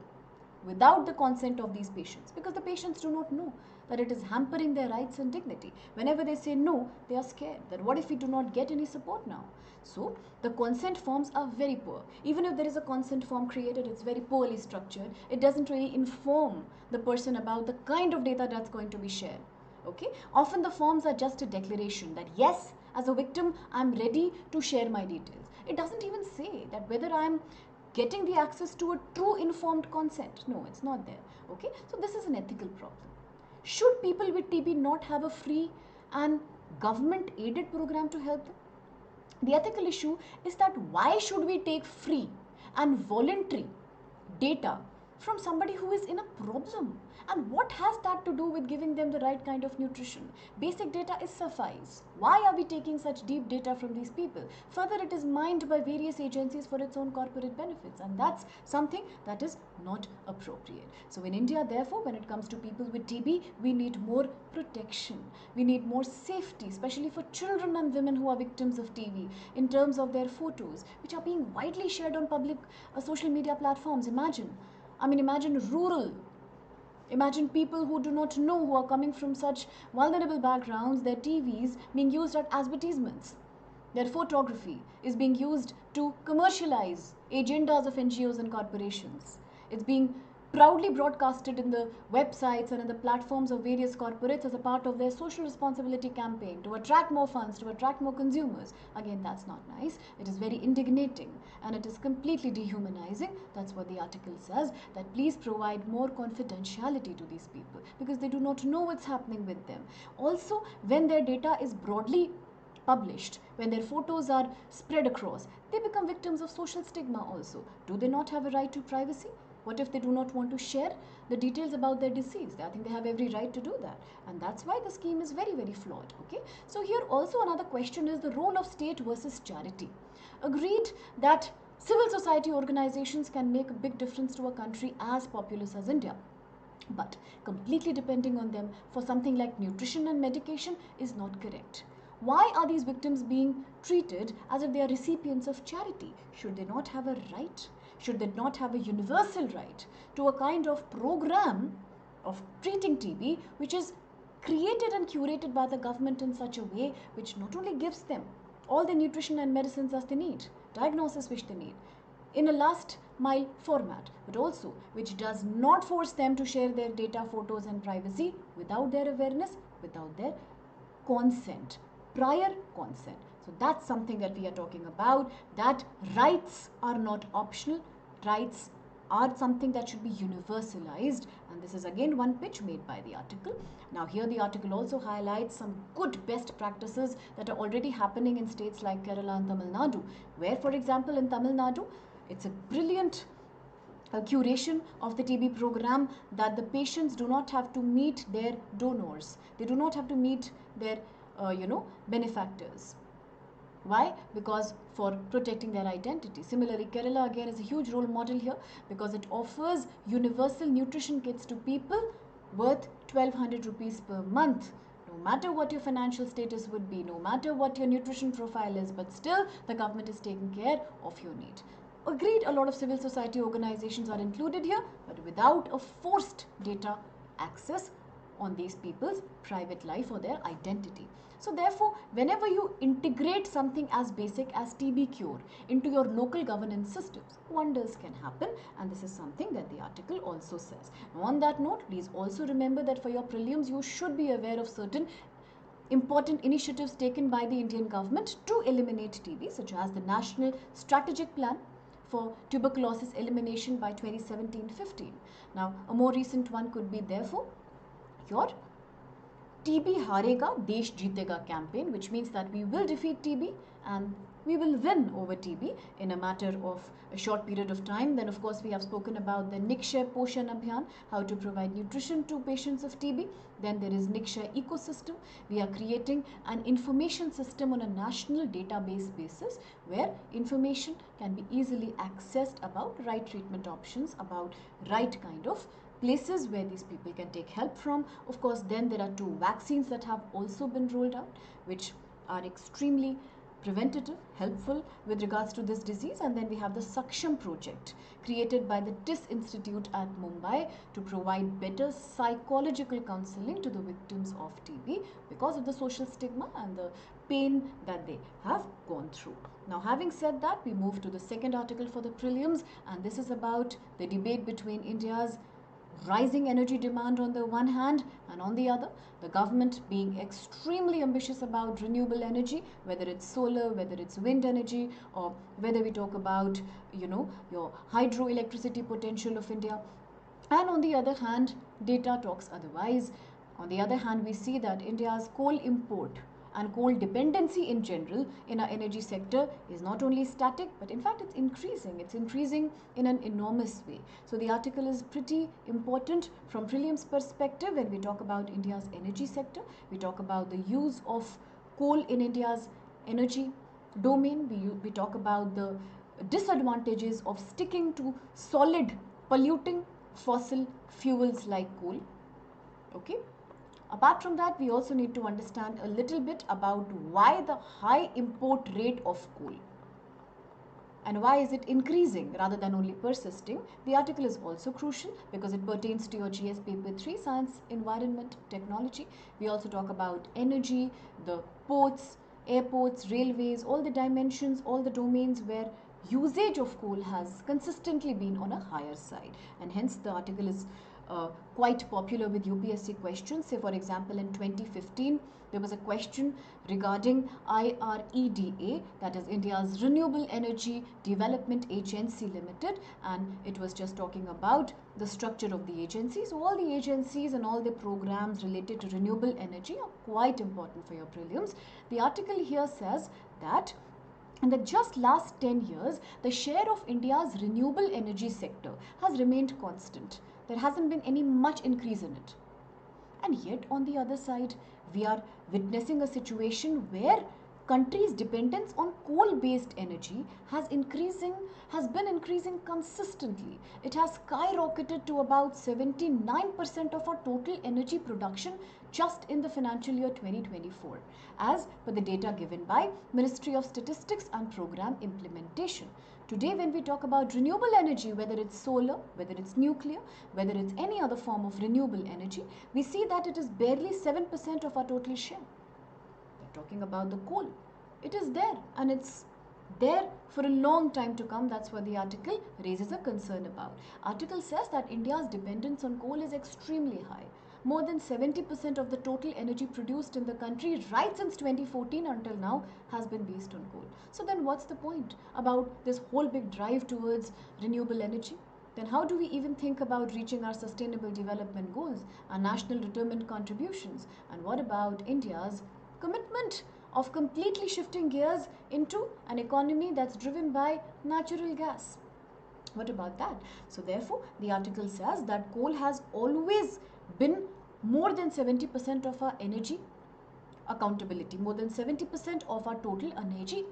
without the consent of these patients, because the patients do not know that it is hampering their rights and dignity. Whenever they say no, they are scared that what if we do not get any support now? So the consent forms are very poor. Even if there is a consent form created, it's very poorly structured. It doesn't really inform the person about the kind of data that's going to be shared. Okay, often the forms are just a declaration that yes, as a victim, I'm ready to share my details. It doesn't even say that whether I'm getting the access to a true informed consent. No, it's not there. Okay, so this is an ethical problem. Should people with TB not have a free and government aided program to help them? The ethical issue is that why should we take free and voluntary data from somebody who is in a problem? And what has that to do with giving them the right kind of nutrition? Basic data is suffice. Why are we taking such deep data from these people? Further, it is mined by various agencies for its own corporate benefits, and that's something that is not appropriate. So in India, therefore, when it comes to people with TB, we need more protection. We need more safety, especially for children and women who are victims of TB, in terms of their photos, which are being widely shared on public social media platforms. Imagine rural. Imagine people who do not know, who are coming from such vulnerable backgrounds, their TVs being used as advertisements. Their photography is being used to commercialize agendas of NGOs and corporations. It's being proudly broadcasted in the websites and in the platforms of various corporates as a part of their social responsibility campaign to attract more funds, to attract more consumers. Again, that's not nice. It is very indignating and it is completely dehumanizing. That's what the article says, that please provide more confidentiality to these people because they do not know what's happening with them. Also, when their data is broadly published, when their photos are spread across, they become victims of social stigma also. Do they not have a right to privacy? What if they do not want to share the details about their disease? I think they have every right to do that. And that's why the scheme is very, very flawed. Okay. So here also another question is the role of state versus charity. Agreed that civil society organizations can make a big difference to a country as populous as India. But completely depending on them for something like nutrition and medication is not correct. Why are these victims being treated as if they are recipients of charity? Should they not have a right? Should they not have a universal right to a kind of program of treating TB which is created and curated by the government in such a way which not only gives them all the nutrition and medicines as they need, diagnosis which they need, in a last mile format, but also which does not force them to share their data, photos and privacy without their awareness, without their consent, prior consent. So that's something that we are talking about, that rights are not optional, rights are something that should be universalized, and this is again one pitch made by the article. Now here the article also highlights some good best practices that are already happening in states like Kerala and Tamil Nadu, where for example in Tamil Nadu, it's a brilliant curation of the TB program that the patients do not have to meet their donors. They do not have to meet their benefactors. Why? Because for protecting their identity. Similarly, Kerala again is a huge role model here because it offers universal nutrition kits to people worth 1200 rupees per month. No matter what your financial status would be, no matter what your nutrition profile is, but still the government is taking care of your need. Agreed, a lot of civil society organizations are included here, but without a forced data access on these people's private life or their identity. So therefore, whenever you integrate something as basic as TB cure into your local governance systems, wonders can happen, and this is something that the article also says. Now, on that note, please also remember that for your prelims, you should be aware of certain important initiatives taken by the Indian government to eliminate TB, such as the National Strategic Plan for Tuberculosis Elimination by 2017-15. Now, a more recent one could be therefore your TB Harega, Desh Jeetega campaign, which means that we will defeat TB and we will win over TB in a matter of a short period of time. Then of course we have spoken about the Nikshay Poshan Abhiyan, how to provide nutrition to patients of TB. Then there is Nikshay ecosystem. We are creating an information system on a national database basis where information can be easily accessed about right treatment options, about right kind of places where these people can take help from. Of course, then there are 2 vaccines that have also been rolled out, which are extremely preventative, helpful with regards to this disease. And then we have the Saksham project created by the TIS Institute at Mumbai to provide better psychological counseling to the victims of TB because of the social stigma and the pain that they have gone through. Now, having said that, we move to the second article for the prelims, and this is about the debate between India's rising energy demand on the one hand, and on the other, the government being extremely ambitious about renewable energy, whether it's solar, whether it's wind energy, or whether we talk about, your hydroelectricity potential of India. And on the other hand, data talks otherwise. On the other hand, we see that India's coal import and coal dependency in general in our energy sector is not only static, but in fact it's increasing. It's increasing in an enormous way. So the article is pretty important from prelims perspective. When we talk about India's energy sector, we talk about the use of coal in India's energy domain. We talk about the disadvantages of sticking to solid polluting fossil fuels like coal. Okay. Apart from that, we also need to understand a little bit about why the high import rate of coal and why is it increasing rather than only persisting. The article is also crucial because it pertains to your GS paper 3 science, environment, technology. We also talk about energy, the ports, airports, railways, all the dimensions, all the domains where usage of coal has consistently been on a higher side, and hence the article is quite popular with UPSC questions. Say for example, in 2015 there was a question regarding IREDA, that is India's Renewable Energy Development Agency Limited, and it was just talking about the structure of the agency. So all the agencies and all the programs related to renewable energy are quite important for your prelims. The article here says that in the just last 10 years, the share of India's renewable energy sector has remained constant. There hasn't been any much increase in it. And yet on the other side, we are witnessing a situation where countries' dependence on coal-based energy has been increasing consistently. It has skyrocketed to about 79% of our total energy production just in the financial year 2024, as per the data given by Ministry of Statistics and Program Implementation. Today, when we talk about renewable energy, whether it's solar, whether it's nuclear, whether it's any other form of renewable energy, we see that it is barely 7% of our total share. We're talking about the coal. It is there, and it's there for a long time to come. That's what the article raises a concern about. Article says that India's dependence on coal is extremely high. More than 70% of the total energy produced in the country right since 2014 until now has been based on coal. So then what's the point about this whole big drive towards renewable energy? Then how do we even think about reaching our sustainable development goals, our national determined contributions? And what about India's commitment of completely shifting gears into an economy that's driven by natural gas? What about that? So therefore, the article says that coal has always been more than 70% of our energy accountability, more than 70% of our total energy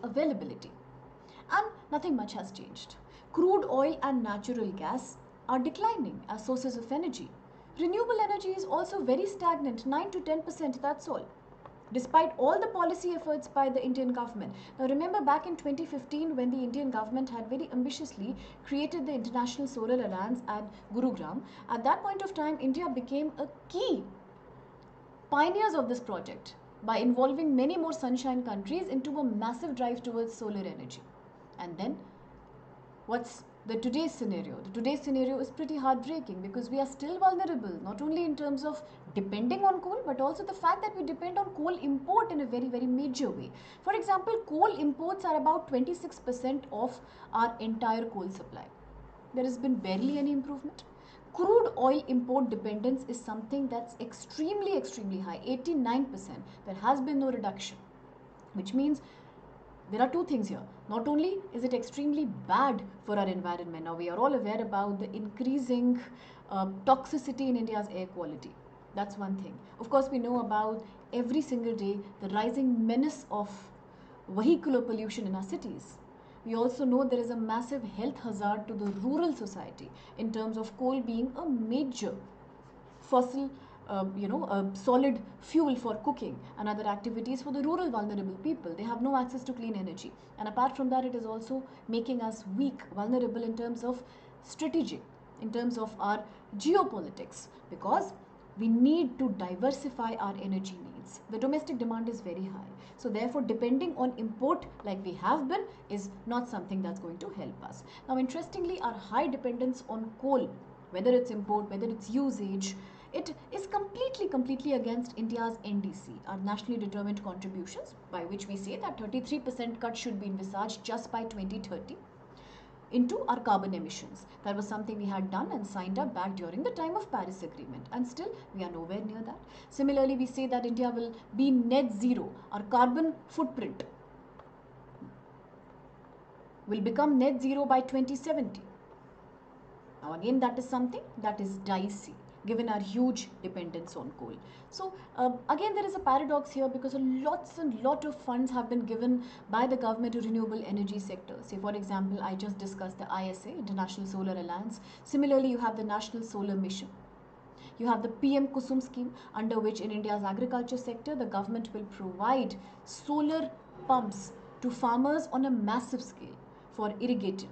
availability. And nothing much has changed. Crude oil and natural gas are declining as sources of energy. Renewable energy is also very stagnant, 9 to 10%, that's all, despite all the policy efforts by the Indian government. Now remember back in 2015 when the Indian government had very ambitiously created the International Solar Alliance at Gurugram. At that point of time, India became a key pioneers of this project by involving many more sunshine countries into a massive drive towards solar energy. And then what's the today's scenario? The today's scenario is pretty heartbreaking because we are still vulnerable, not only in terms of depending on coal, but also the fact that we depend on coal import in a very, very major way. For example, coal imports are about 26% of our entire coal supply. There has been barely any improvement. crude oil import dependence is something that's extremely high, 89%. There has been no reduction, which means there are two things here. Not only is it extremely bad for our environment, now we are all aware about the increasing toxicity in India's air quality. That's one thing. Of course, we know about every single day the rising menace of vehicular pollution in our cities. We also know there is a massive health hazard to the rural society in terms of coal being a major fossil solid fuel for cooking and other activities for the rural vulnerable people. They have no access to clean energy, and apart from that, it is also making us weak, vulnerable in terms of strategic, in terms of our geopolitics, because we need to diversify our energy needs. The domestic demand is very high, so therefore depending on import like we have been is not something that's going to help us. Now interestingly, our high dependence on coal, whether it's import, whether it's usage, it is completely against India's NDC, our nationally determined contributions, by which we say that 33% cut should be envisaged just by 2030 into our carbon emissions. That was something we had done and signed up back during the time of Paris Agreement, and still we are nowhere near that. Similarly, we say that India will be net zero. Our carbon footprint will become net zero by 2070. Now again, that is something that is dicey given our huge dependence on coal. So again, there is a paradox here, because lot of funds have been given by the government to renewable energy sector. Say for example, I just discussed the ISA, International Solar Alliance. Similarly, you have the National Solar Mission. You have the PM Kusum scheme, under which in India's agriculture sector, the government will provide solar pumps to farmers on a massive scale for irrigation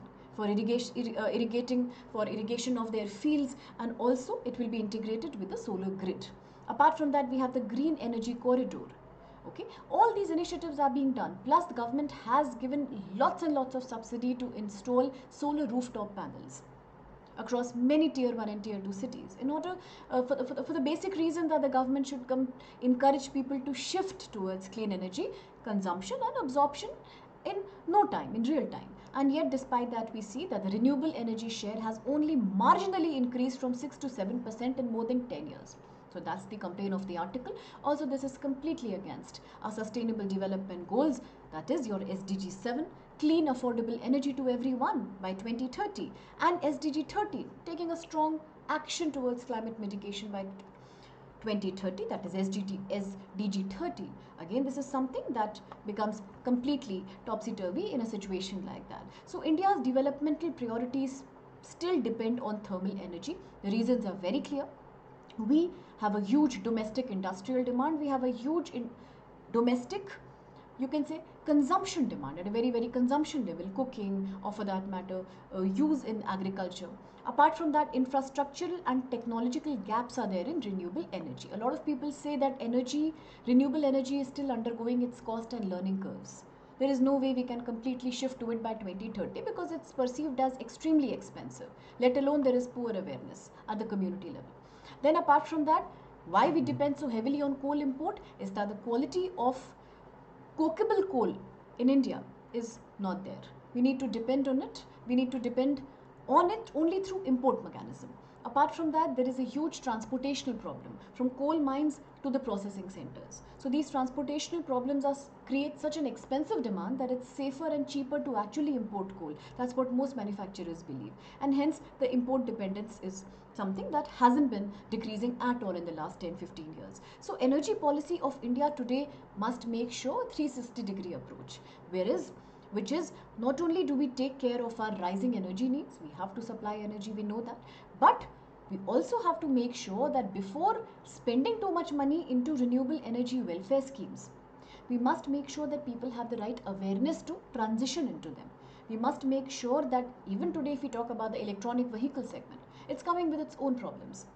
of their fields, and also it will be integrated with the solar grid. Apart from that, we have the green energy corridor. Okay, all these initiatives are being done, plus the government has given lots and lots of subsidy to install solar rooftop panels across many tier 1 and tier 2 cities, in order for the basic reason that the government should encourage people to shift towards clean energy consumption and absorption in no time, in real time. And yet despite that, we see that the renewable energy share has only marginally increased from 6 to 7% in more than 10 years. So that's the complaint of the article. Also, this is completely against our sustainable development goals, that is your SDG 7, clean affordable energy to everyone by 2030, and SDG 13, taking a strong action towards climate mitigation by 2030, that is SDG 30. Again, this is something that becomes completely topsy-turvy in a situation like that. So India's developmental priorities still depend on thermal energy. The reasons are very clear. We have a huge domestic industrial demand. We have a huge domestic, you can say, consumption demand at a very consumption level, cooking, or for that matter, use in agriculture. Apart from that, infrastructural and technological gaps are there in renewable energy. A lot of people say that renewable energy is still undergoing its cost and learning curves. There is no way we can completely shift to it by 2030 because it's perceived as extremely expensive, let alone there is poor awareness at the community level. Then apart from that, why we depend so heavily on coal import is that the quality of cokeable coal in India is not there. We need to depend on it. We need to depend on it only through import mechanism. Apart from that, there is a huge transportational problem from coal mines to the processing centers. So these transportational problems create such an expensive demand that it's safer and cheaper to actually import coal. That's what most manufacturers believe. And hence, the import dependence is something that hasn't been decreasing at all in the last 10-15 years. So energy policy of India today must make sure 360-degree approach, which is not only do we take care of our rising energy needs, we have to supply energy, we know that, but we also have to make sure that before spending too much money into renewable energy welfare schemes, we must make sure that people have the right awareness to transition into them. We must make sure that even today, if we talk about the electronic vehicle segment, it's coming with its own problems.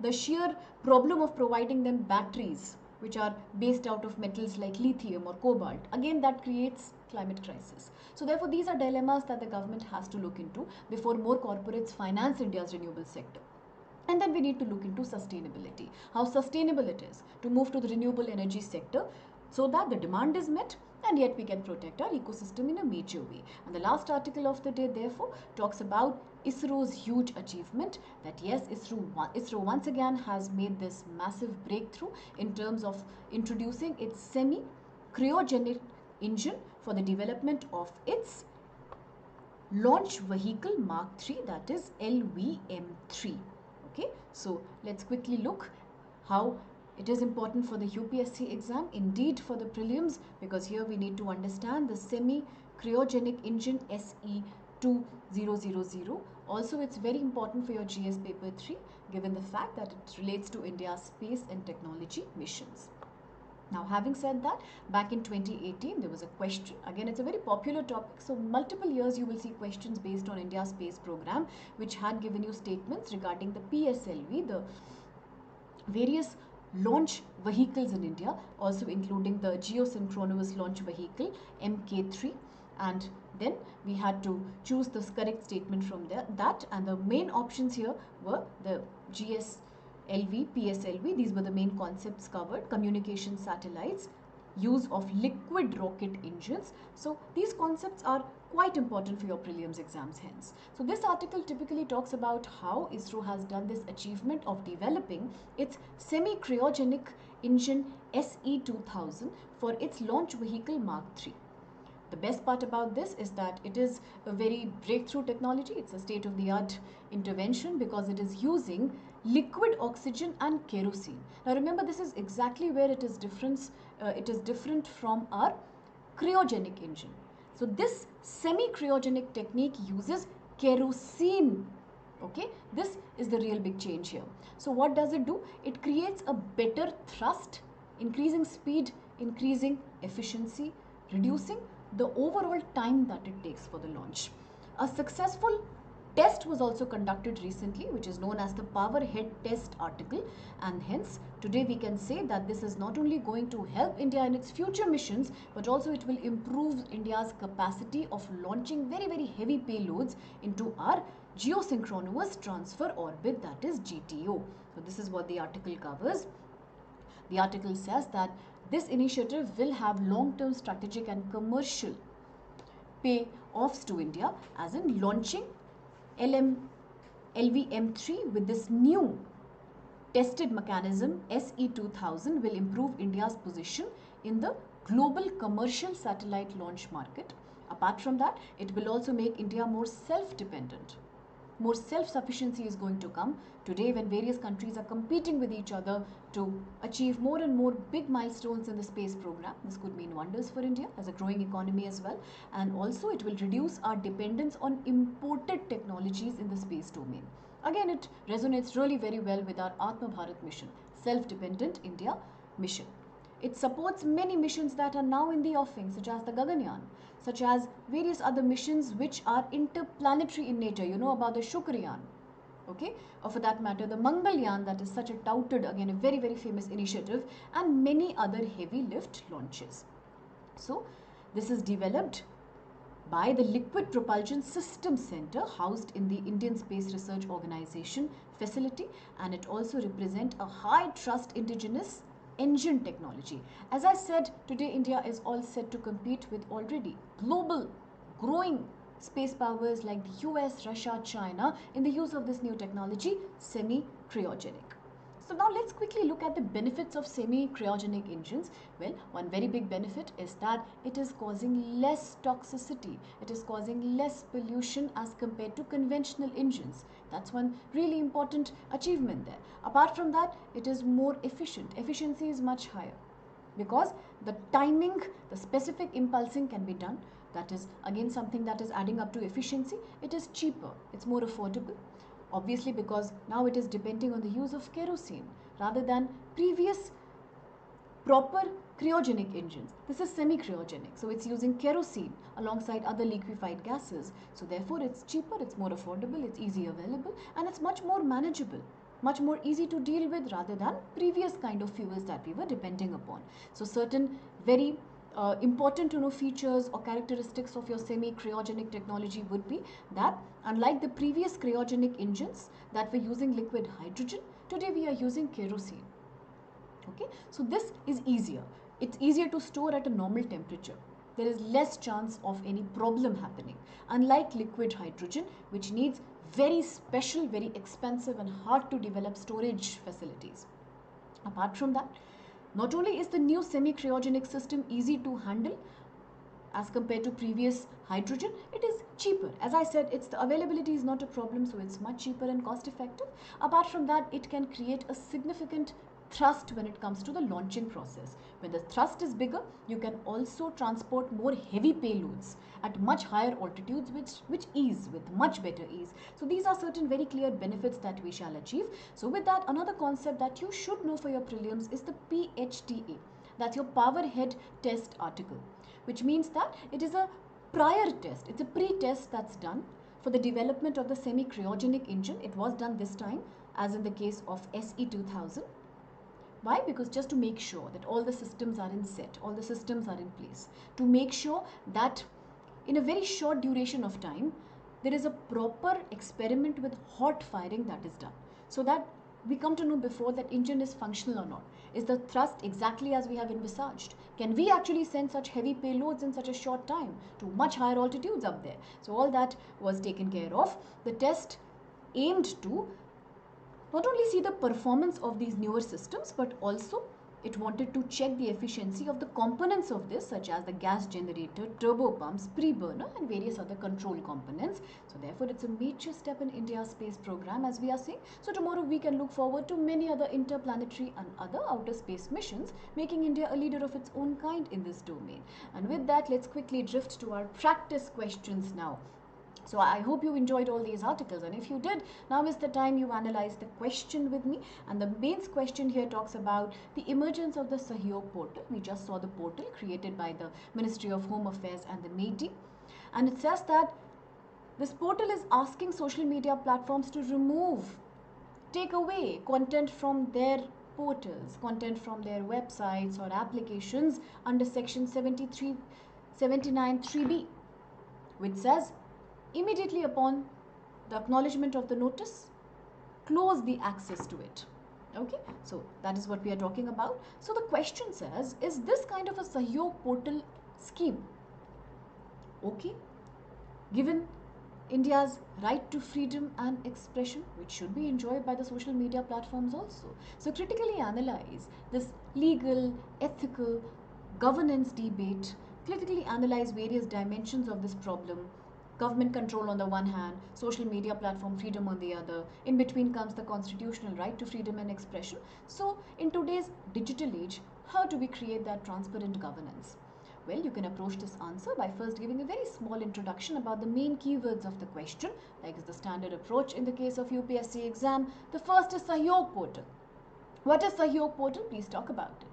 The sheer problem of providing them batteries which are based out of metals like lithium or cobalt, again that creates climate crisis. So therefore, these are dilemmas that the government has to look into before more corporates finance India's renewable sector. And then we need to look into sustainability, how sustainable it is to move to the renewable energy sector so that the demand is met and yet we can protect our ecosystem in a major way. And the last article of the day therefore talks about ISRO's huge achievement, that yes, ISRO once again has made this massive breakthrough in terms of introducing its semi-cryogenic engine for the development of its launch vehicle Mark III, that is LVM3. Okay, so let's quickly look how it is important for the UPSC exam, indeed for the prelims, because here we need to understand the semi-cryogenic engine SE2000. Also, it's very important for your GS paper 3, given the fact that it relates to India's space and technology missions. Now, having said that, back in 2018, there was a question. Again, it's a very popular topic. So, multiple years you will see questions based on India's space program, which had given you statements regarding the PSLV, the various launch vehicles in India, also including the geosynchronous launch vehicle MK3, and then we had to choose the correct statement from that, and the main options here were the GSLV, PSLV. These were the main concepts covered: communication satellites, use of liquid rocket engines. So these concepts are quite important for your prelims exams hence. So this article typically talks about how ISRO has done this achievement of developing its semi-cryogenic engine SE2000 for its launch vehicle Mark III. The best part about this is that it is a very breakthrough technology. It's a state-of-the-art intervention because it is using liquid oxygen and kerosene. Now remember, this is exactly where it is different from our cryogenic engine. So this semi-cryogenic technique uses kerosene. Okay, this is the real big change here. So what does it do? It creates a better thrust, increasing speed, increasing efficiency, reducing the overall time that it takes for the launch. A successful test was also conducted recently, which is known as the power head test article, and hence today we can say that this is not only going to help India in its future missions, but also it will improve India's capacity of launching very, very heavy payloads into our geosynchronous transfer orbit, that is GTO. So this is what the article covers. The article says that this initiative will have long-term strategic and commercial payoffs to India, as in launching LVM3 with this new tested mechanism SE2000 will improve India's position in the global commercial satellite launch market. Apart from that, it will also make India more self-dependent. More self-sufficiency is going to come today when various countries are competing with each other to achieve more and more big milestones in the space program. This could mean wonders for India as a growing economy as well, and also it will reduce our dependence on imported technologies in the space domain. Again, it resonates really very well with our Atma Bharat mission, self-dependent India mission. It supports many missions that are now in the offing, such as the Gaganyaan, such as various other missions which are interplanetary in nature. You know about the Shukrayaan, okay, or for that matter the Mangalyaan, that is such a touted, again a very, very famous initiative, and many other heavy lift launches. So this is developed by the Liquid Propulsion System Center housed in the Indian Space Research Organization facility, and it also represents a high trust indigenous engine technology. As I said, today India is all set to compete with already global growing space powers like the US, Russia, China in the use of this new technology, semi-cryogenic. So now let's quickly look at the benefits of semi-cryogenic engines. Well, one very big benefit is that it is causing less toxicity. It is causing less pollution as compared to conventional engines. That's one really important achievement there. Apart from that, it is more efficient. Efficiency is much higher because the timing, the specific impulsing can be done. That is again something that is adding up to efficiency. It is cheaper. It's more affordable. Obviously, because now it is depending on the use of kerosene rather than previous proper cryogenic engines. This is semi-cryogenic, so it's using kerosene alongside other liquefied gases. So therefore, it's cheaper, it's more affordable, it's easy available, and it's much more manageable, much more easy to deal with rather than previous kind of fuels that we were depending upon. So certain very important to know features or characteristics of your semi-cryogenic technology would be that unlike the previous cryogenic engines that were using liquid hydrogen, today we are using kerosene. Okay, so this is easier. It's easier to store at a normal temperature. There is less chance of any problem happening, unlike liquid hydrogen, which needs very special, very expensive and hard to develop storage facilities. Apart from that, not only is the new semi-cryogenic system easy to handle as compared to previous hydrogen, it is cheaper. As I said, the availability is not a problem, so it's much cheaper and cost effective. Apart from that, it can create a significant thrust when it comes to the launching process. When the thrust is bigger, you can also transport more heavy payloads at much higher altitudes with much better ease. So these are certain very clear benefits that we shall achieve. So with that, another concept that you should know for your prelims is the PHTA. That's your power head test article, which means that it is a prior test. It's a pre-test that's done for the development of the semi-cryogenic engine. It was done this time as in the case of SE 2000. Why? Because just to make sure that all the systems are in set, all the systems are in place, to make sure that in a very short duration of time, there is a proper experiment with hot firing that is done, so that we come to know before that engine is functional or not. Is the thrust exactly as we have envisaged? Can we actually send such heavy payloads in such a short time to much higher altitudes up there? So all that was taken care of. The test aimed to not only see the performance of these newer systems, but also it wanted to check the efficiency of the components of this, such as the gas generator, turbo pumps, pre-burner and various other control components. So therefore, it's a major step in India's space program, as we are saying. So tomorrow we can look forward to many other interplanetary and other outer space missions, making India a leader of its own kind in this domain. And with that, let's quickly drift to our practice questions now. So I hope you enjoyed all these articles, and if you did, now is the time you analyze the question with me. And the mains question here talks about the emergence of the Sahyog portal. We just saw the portal created by the Ministry of Home Affairs and the MeitY, and it says that this portal is asking social media platforms to take away content from their portals, content from their websites or applications under section 79 3B, which says immediately upon the acknowledgement of the notice, close the access to it. Okay, so that is what we are talking about. So the question says, is this kind of a Sahyog portal scheme okay, given India's right to freedom and expression, which should be enjoyed by the social media platforms also? So critically analyze this legal, ethical, governance debate, critically analyze various dimensions of this problem. Government control on the one hand, social media platform freedom on the other. In between comes the constitutional right to freedom and expression. So in today's digital age, how do we create that transparent governance? Well, you can approach this answer by first giving a very small introduction about the main keywords of the question, like is the standard approach in the case of UPSC exam. The first is Sahyog portal. What is Sahyog portal? Please talk about it.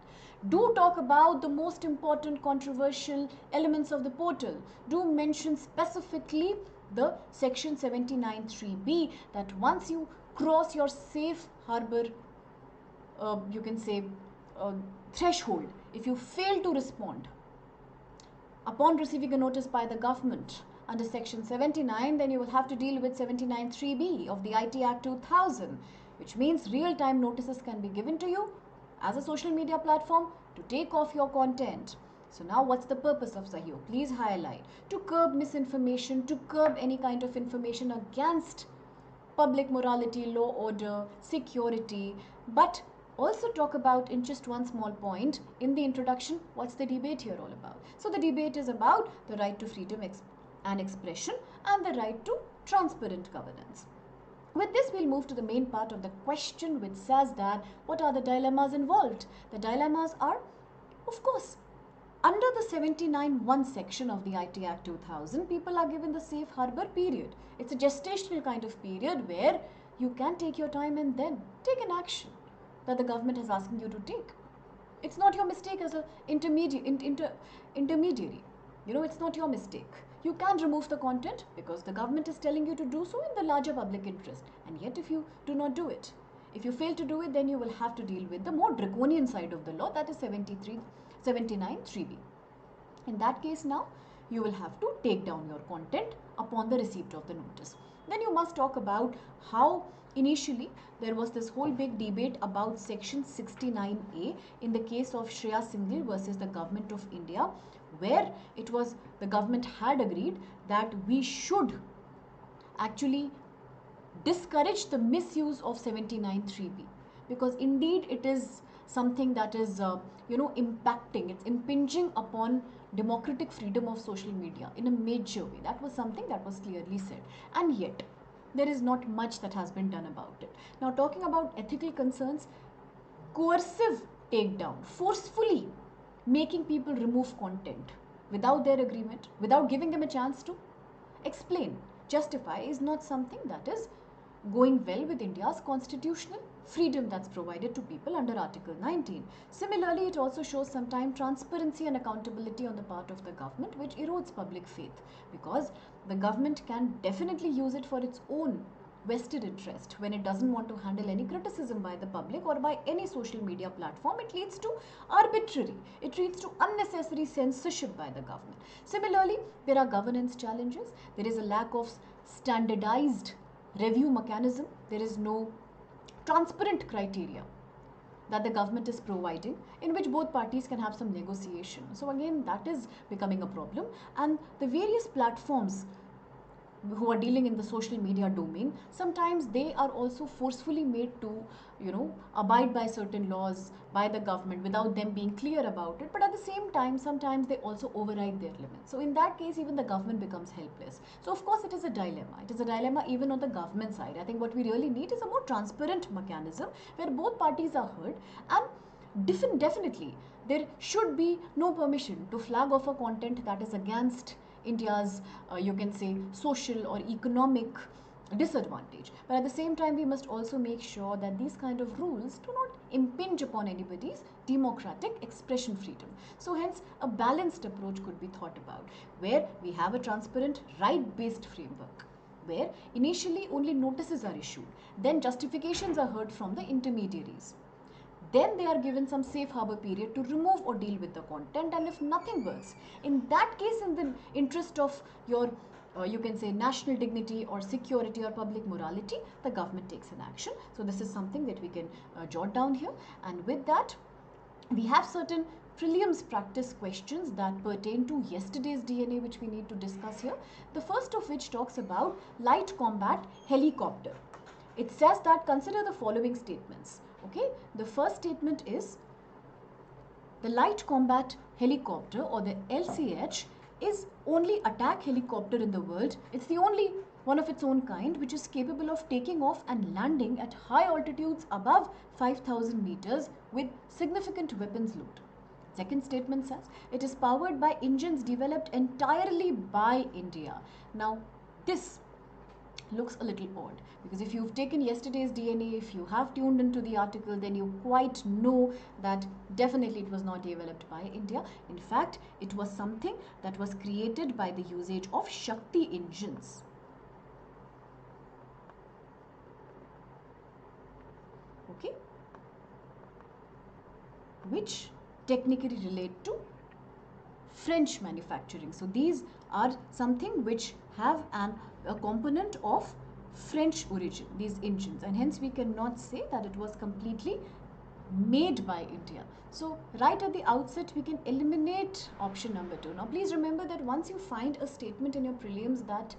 Do talk about the most important controversial elements of the portal. Do mention specifically the section 79 3B, that once you cross your safe harbor, you can say threshold, if you fail to respond upon receiving a notice by the government under section 79, then you will have to deal with 79 3B of the IT Act 2000, which means real-time notices can be given to you as a social media platform to take off your content. So now what's the purpose of Sahyog? Please highlight. To curb misinformation, to curb any kind of information against public morality, law, order, security, but also talk about, in just one small point in the introduction, what's the debate here all about. So the debate is about the right to freedom and expression and the right to transparent governance. With this, we'll move to the main part of the question, which says that what are the dilemmas involved? The dilemmas are, of course, under the 79(1) section of the IT Act 2000, people are given the safe harbor period. It's a gestational kind of period where you can take your time and then take an action that the government is asking you to take. It's not your mistake as an intermediary. It's not your mistake. You can remove the content because the government is telling you to do so in the larger public interest. And yet if you do not do it, if you fail to do it, then you will have to deal with the more draconian side of the law, that is 79 3B. In that case now, you will have to take down your content upon the receipt of the notice. Then you must talk about how initially there was this whole big debate about section 69A in the case of Shreya Singhal versus the government of India, where it was the government had agreed that we should actually discourage the misuse of 79(3)(b), because indeed it is something that is impacting, it's impinging upon democratic freedom of social media in a major way. That was something that was clearly said, and yet there is not much that has been done about it. Now, talking about ethical concerns, coercive takedown, forcefully making people remove content without their agreement, without giving them a chance to explain, justify, is not something that is going well with India's constitutional freedom that's provided to people under Article 19. Similarly, it also shows sometimes transparency and accountability on the part of the government, which erodes public faith, because the government can definitely use it for its own vested interest. When it doesn't want to handle any criticism by the public or by any social media platform, it leads to arbitrary, it leads to unnecessary censorship by the government. Similarly, there are governance challenges. There is a lack of standardized review mechanism. There is no transparent criteria that the government is providing in which both parties can have some negotiation. So again, that is becoming a problem, and the various platforms who are dealing in the social media domain, sometimes they are also forcefully made to abide by certain laws by the government without them being clear about it, but at the same time sometimes they also override their limits. So in that case, even the government becomes helpless. So of course it is a dilemma. It is a dilemma even on the government side. I think what we really need is a more transparent mechanism where both parties are heard, and definitely there should be no permission to flag off a content that is against India's, you can say, social or economic disadvantage. But at the same time, we must also make sure that these kind of rules do not impinge upon anybody's democratic expression freedom. So hence, a balanced approach could be thought about, where we have a transparent, right-based framework, where initially only notices are issued, then justifications are heard from the intermediaries. Then they are given some safe harbor period to remove or deal with the content, and if nothing works, in that case, in the interest of your you can say national dignity or security or public morality, the government takes an action. So this is something that we can jot down here. And with that, we have certain prelims practice questions that pertain to yesterday's DNA, which we need to discuss here. The first of which talks about light combat helicopter. It says that consider the following statements. Okay, the first statement is the light combat helicopter, or the LCH, is only attack helicopter in the world. It's the only one of its own kind which is capable of taking off and landing at high altitudes above 5,000 meters with significant weapons load. Second statement says it is powered by engines developed entirely by India. Now this looks a little odd, because if you've taken yesterday's DNA, if you have tuned into the article, then you quite know that definitely it was not developed by India. In fact, it was something that was created by the usage of Shakti engines. Okay, which technically relate to French manufacturing. So these are something which have a component of French origin, these engines, and hence we cannot say that it was completely made by India. So right at the outset, we can eliminate option number 2. Now please remember that once you find a statement in your prelims that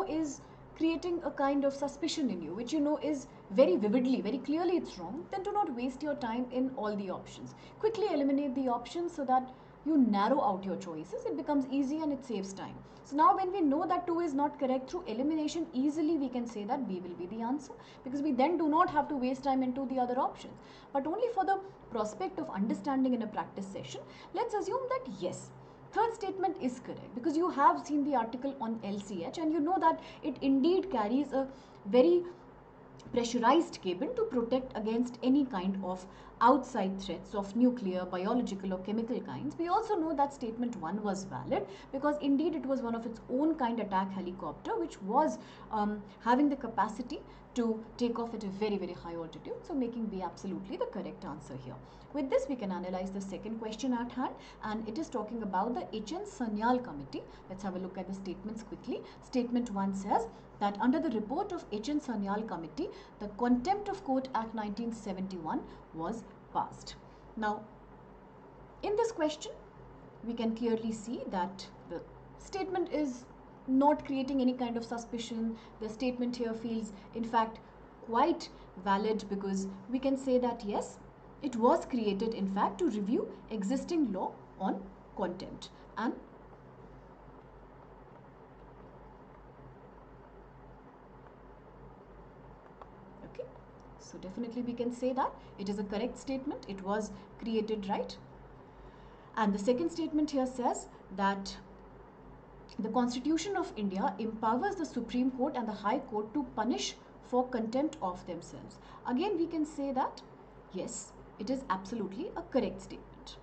is creating a kind of suspicion in you, which is very vividly, very clearly it's wrong, then do not waste your time in all the options. Quickly eliminate the options so that you narrow out your choices. It becomes easy and it saves time. So now when we know that 2 is not correct, through elimination easily we can say that B will be the answer, because we then do not have to waste time into the other options. But only for the prospect of understanding in a practice session, let's assume that yes, third statement is correct, because you have seen the article on LCH and you know that it indeed carries a very pressurized cabin to protect against any kind of outside threats of nuclear, biological or chemical kinds, we also know that statement 1 was valid, because indeed it was one of its own kind attack helicopter which was having the capacity to take off at a very, very high altitude. So making B absolutely the correct answer here. With this, we can analyze the second question at hand, and it is talking about the H.N. Sanyal Committee. Let's have a look at the statements quickly. Statement 1 says that under the report of H.N. Sanyal Committee, the Contempt of Court Act 1971 was passed. Now, in this question, we can clearly see that the statement is not creating any kind of suspicion. The statement here feels, in fact, quite valid, because we can say that yes, it was created, in fact, to review existing law on contempt. And okay, so definitely we can say that it is a correct statement. It was created, right? And the second statement here says that the Constitution of India empowers the Supreme Court and the High Court to punish for contempt of themselves. Again, we can say that yes, it is absolutely a correct statement.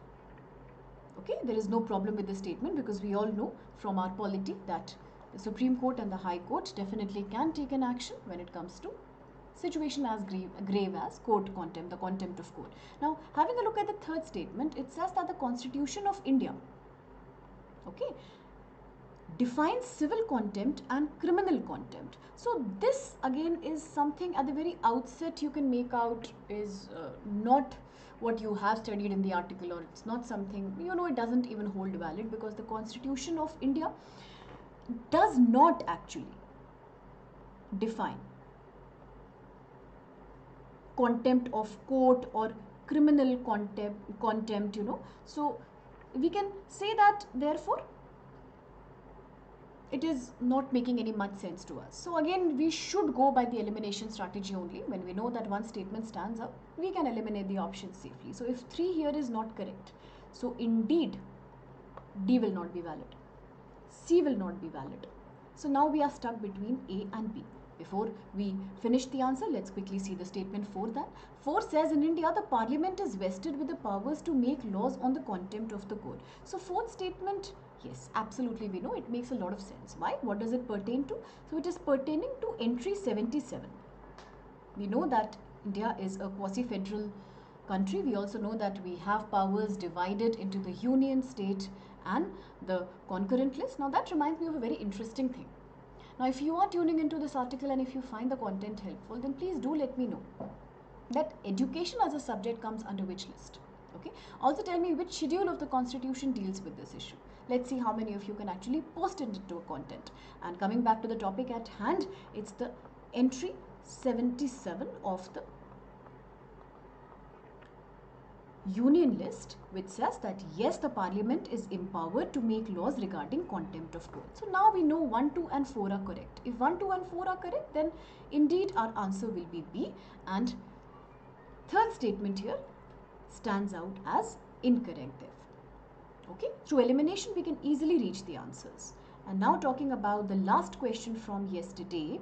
Okay, there is no problem with the statement, because we all know from our polity that the Supreme Court and the High Court definitely can take an action when it comes to situation as grave as court contempt, the contempt of court. Now, having a look at the third statement, it says that the Constitution of India, okay, defines civil contempt and criminal contempt. So this again is something at the very outset you can make out is not what you have studied in the article, or it's not something, you know, it doesn't even hold valid, because the Constitution of India does not actually define contempt of court or criminal contempt, you know. So we can say that therefore it is not making any much sense to us. So again, we should go by the elimination strategy only. When we know that one statement stands up, we can eliminate the options safely. So if 3 here is not correct, so indeed D will not be valid, C will not be valid. So now we are stuck between A and B. Before we finish the answer, let's quickly see the statement 4 then. 4 says in India, the parliament is vested with the powers to make laws on the contempt of the court. So fourth statement, yes, absolutely we know it makes a lot of sense. Why? What does it pertain to? So it is pertaining to entry 77. We know that India is a quasi-federal country. We also know that we have powers divided into the union, state and the concurrent list. Now that reminds me of a very interesting thing. Now if you are tuning into this article and if you find the content helpful, then please do let me know that education as a subject comes under which list. Okay. Also tell me which schedule of the Constitution deals with this issue. Let's see how many of you can actually post it into a content. And coming back to the topic at hand, it's the entry 77 of the union list, which says that yes, the parliament is empowered to make laws regarding contempt of court. So now we know 1, 2 and 4 are correct. If 1, 2 and 4 are correct, then indeed our answer will be B, and third statement here stands out as incorrect there. Okay, through elimination we can easily reach the answers. And now talking about the last question from yesterday,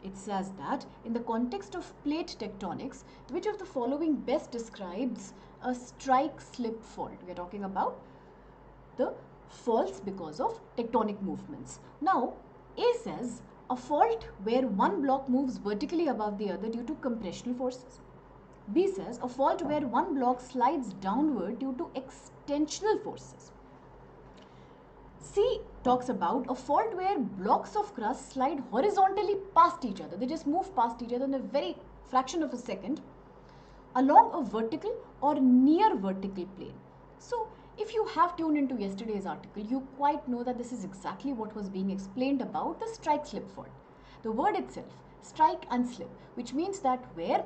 it says that in the context of plate tectonics, which of the following best describes a strike-slip fault? We are talking about the faults because of tectonic movements. Now, A says a fault where one block moves vertically above the other due to compressional forces. B says a fault where one block slides downward due to extensional forces. C talks about a fault where blocks of crust slide horizontally past each other. They just move past each other in a very fraction of a second along a vertical or near vertical plane. So if you have tuned into yesterday's article, you quite know that this is exactly what was being explained about the strike-slip fault. The word itself, strike and slip, which means that where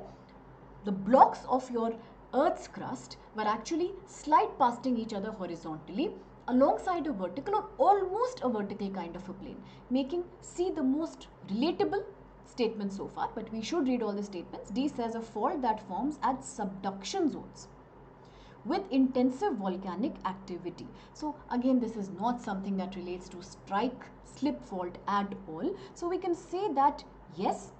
the blocks of your Earth's crust were actually slide pasting each other horizontally alongside a vertical or almost a vertical kind of a plane, making C the most relatable statement so far, but we should read all the statements. D says a fault that forms at subduction zones with intensive volcanic activity. So again, this is not something that relates to strike slip fault at all. So we can say that yes,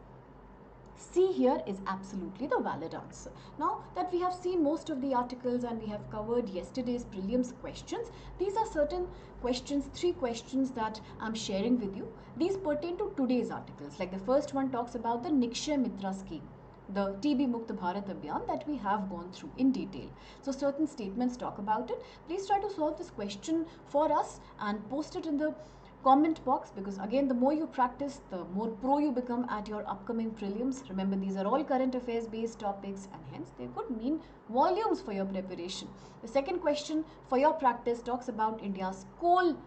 C here is absolutely the valid answer. Now that we have seen most of the articles and we have covered yesterday's prelims questions, these are certain questions, 3 questions that I'm sharing with you. These pertain to today's articles. Like the first one talks about the Nikshay Mitra scheme, the TB Mukt Bharat Abhiyan that we have gone through in detail. So certain statements talk about it. Please try to solve this question for us and post it in the comment box, because again, the more you practice, the more pro you become at your upcoming prelims. Remember, these are all current affairs based topics and hence they could mean volumes for your preparation. The second question for your practice talks about India's coal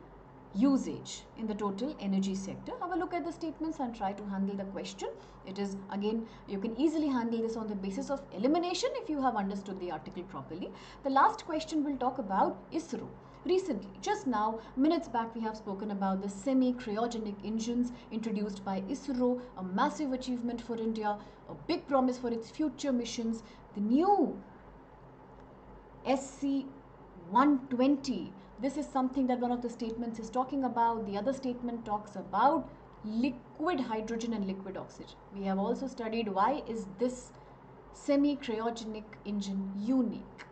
usage in the total energy sector. Have a look at the statements and try to handle the question. It is, again, you can easily handle this on the basis of elimination if you have understood the article properly. The last question will talk about ISRO. Recently, just now, minutes back, we have spoken about the semi-cryogenic engines introduced by ISRO, a massive achievement for India, a big promise for its future missions. The new SC-120, this is something that one of the statements is talking about. The other statement talks about liquid hydrogen and liquid oxygen. We have also studied why is this semi-cryogenic engine unique.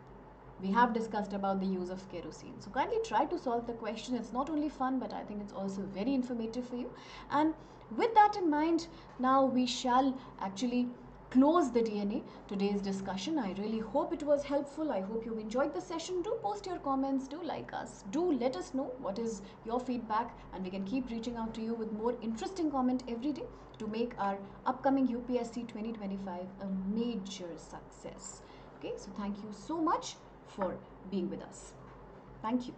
We have discussed about the use of kerosene. So kindly try to solve the question. It's not only fun, but I think it's also very informative for you. And with that in mind, now we shall actually close the DNA today's discussion. I really hope it was helpful. I hope you enjoyed the session. Do post your comments, do like us, do let us know what is your feedback, and we can keep reaching out to you with more interesting comment every day to make our upcoming UPSC 2025 a major success. Okay, so thank you so much for being with us. Thank you.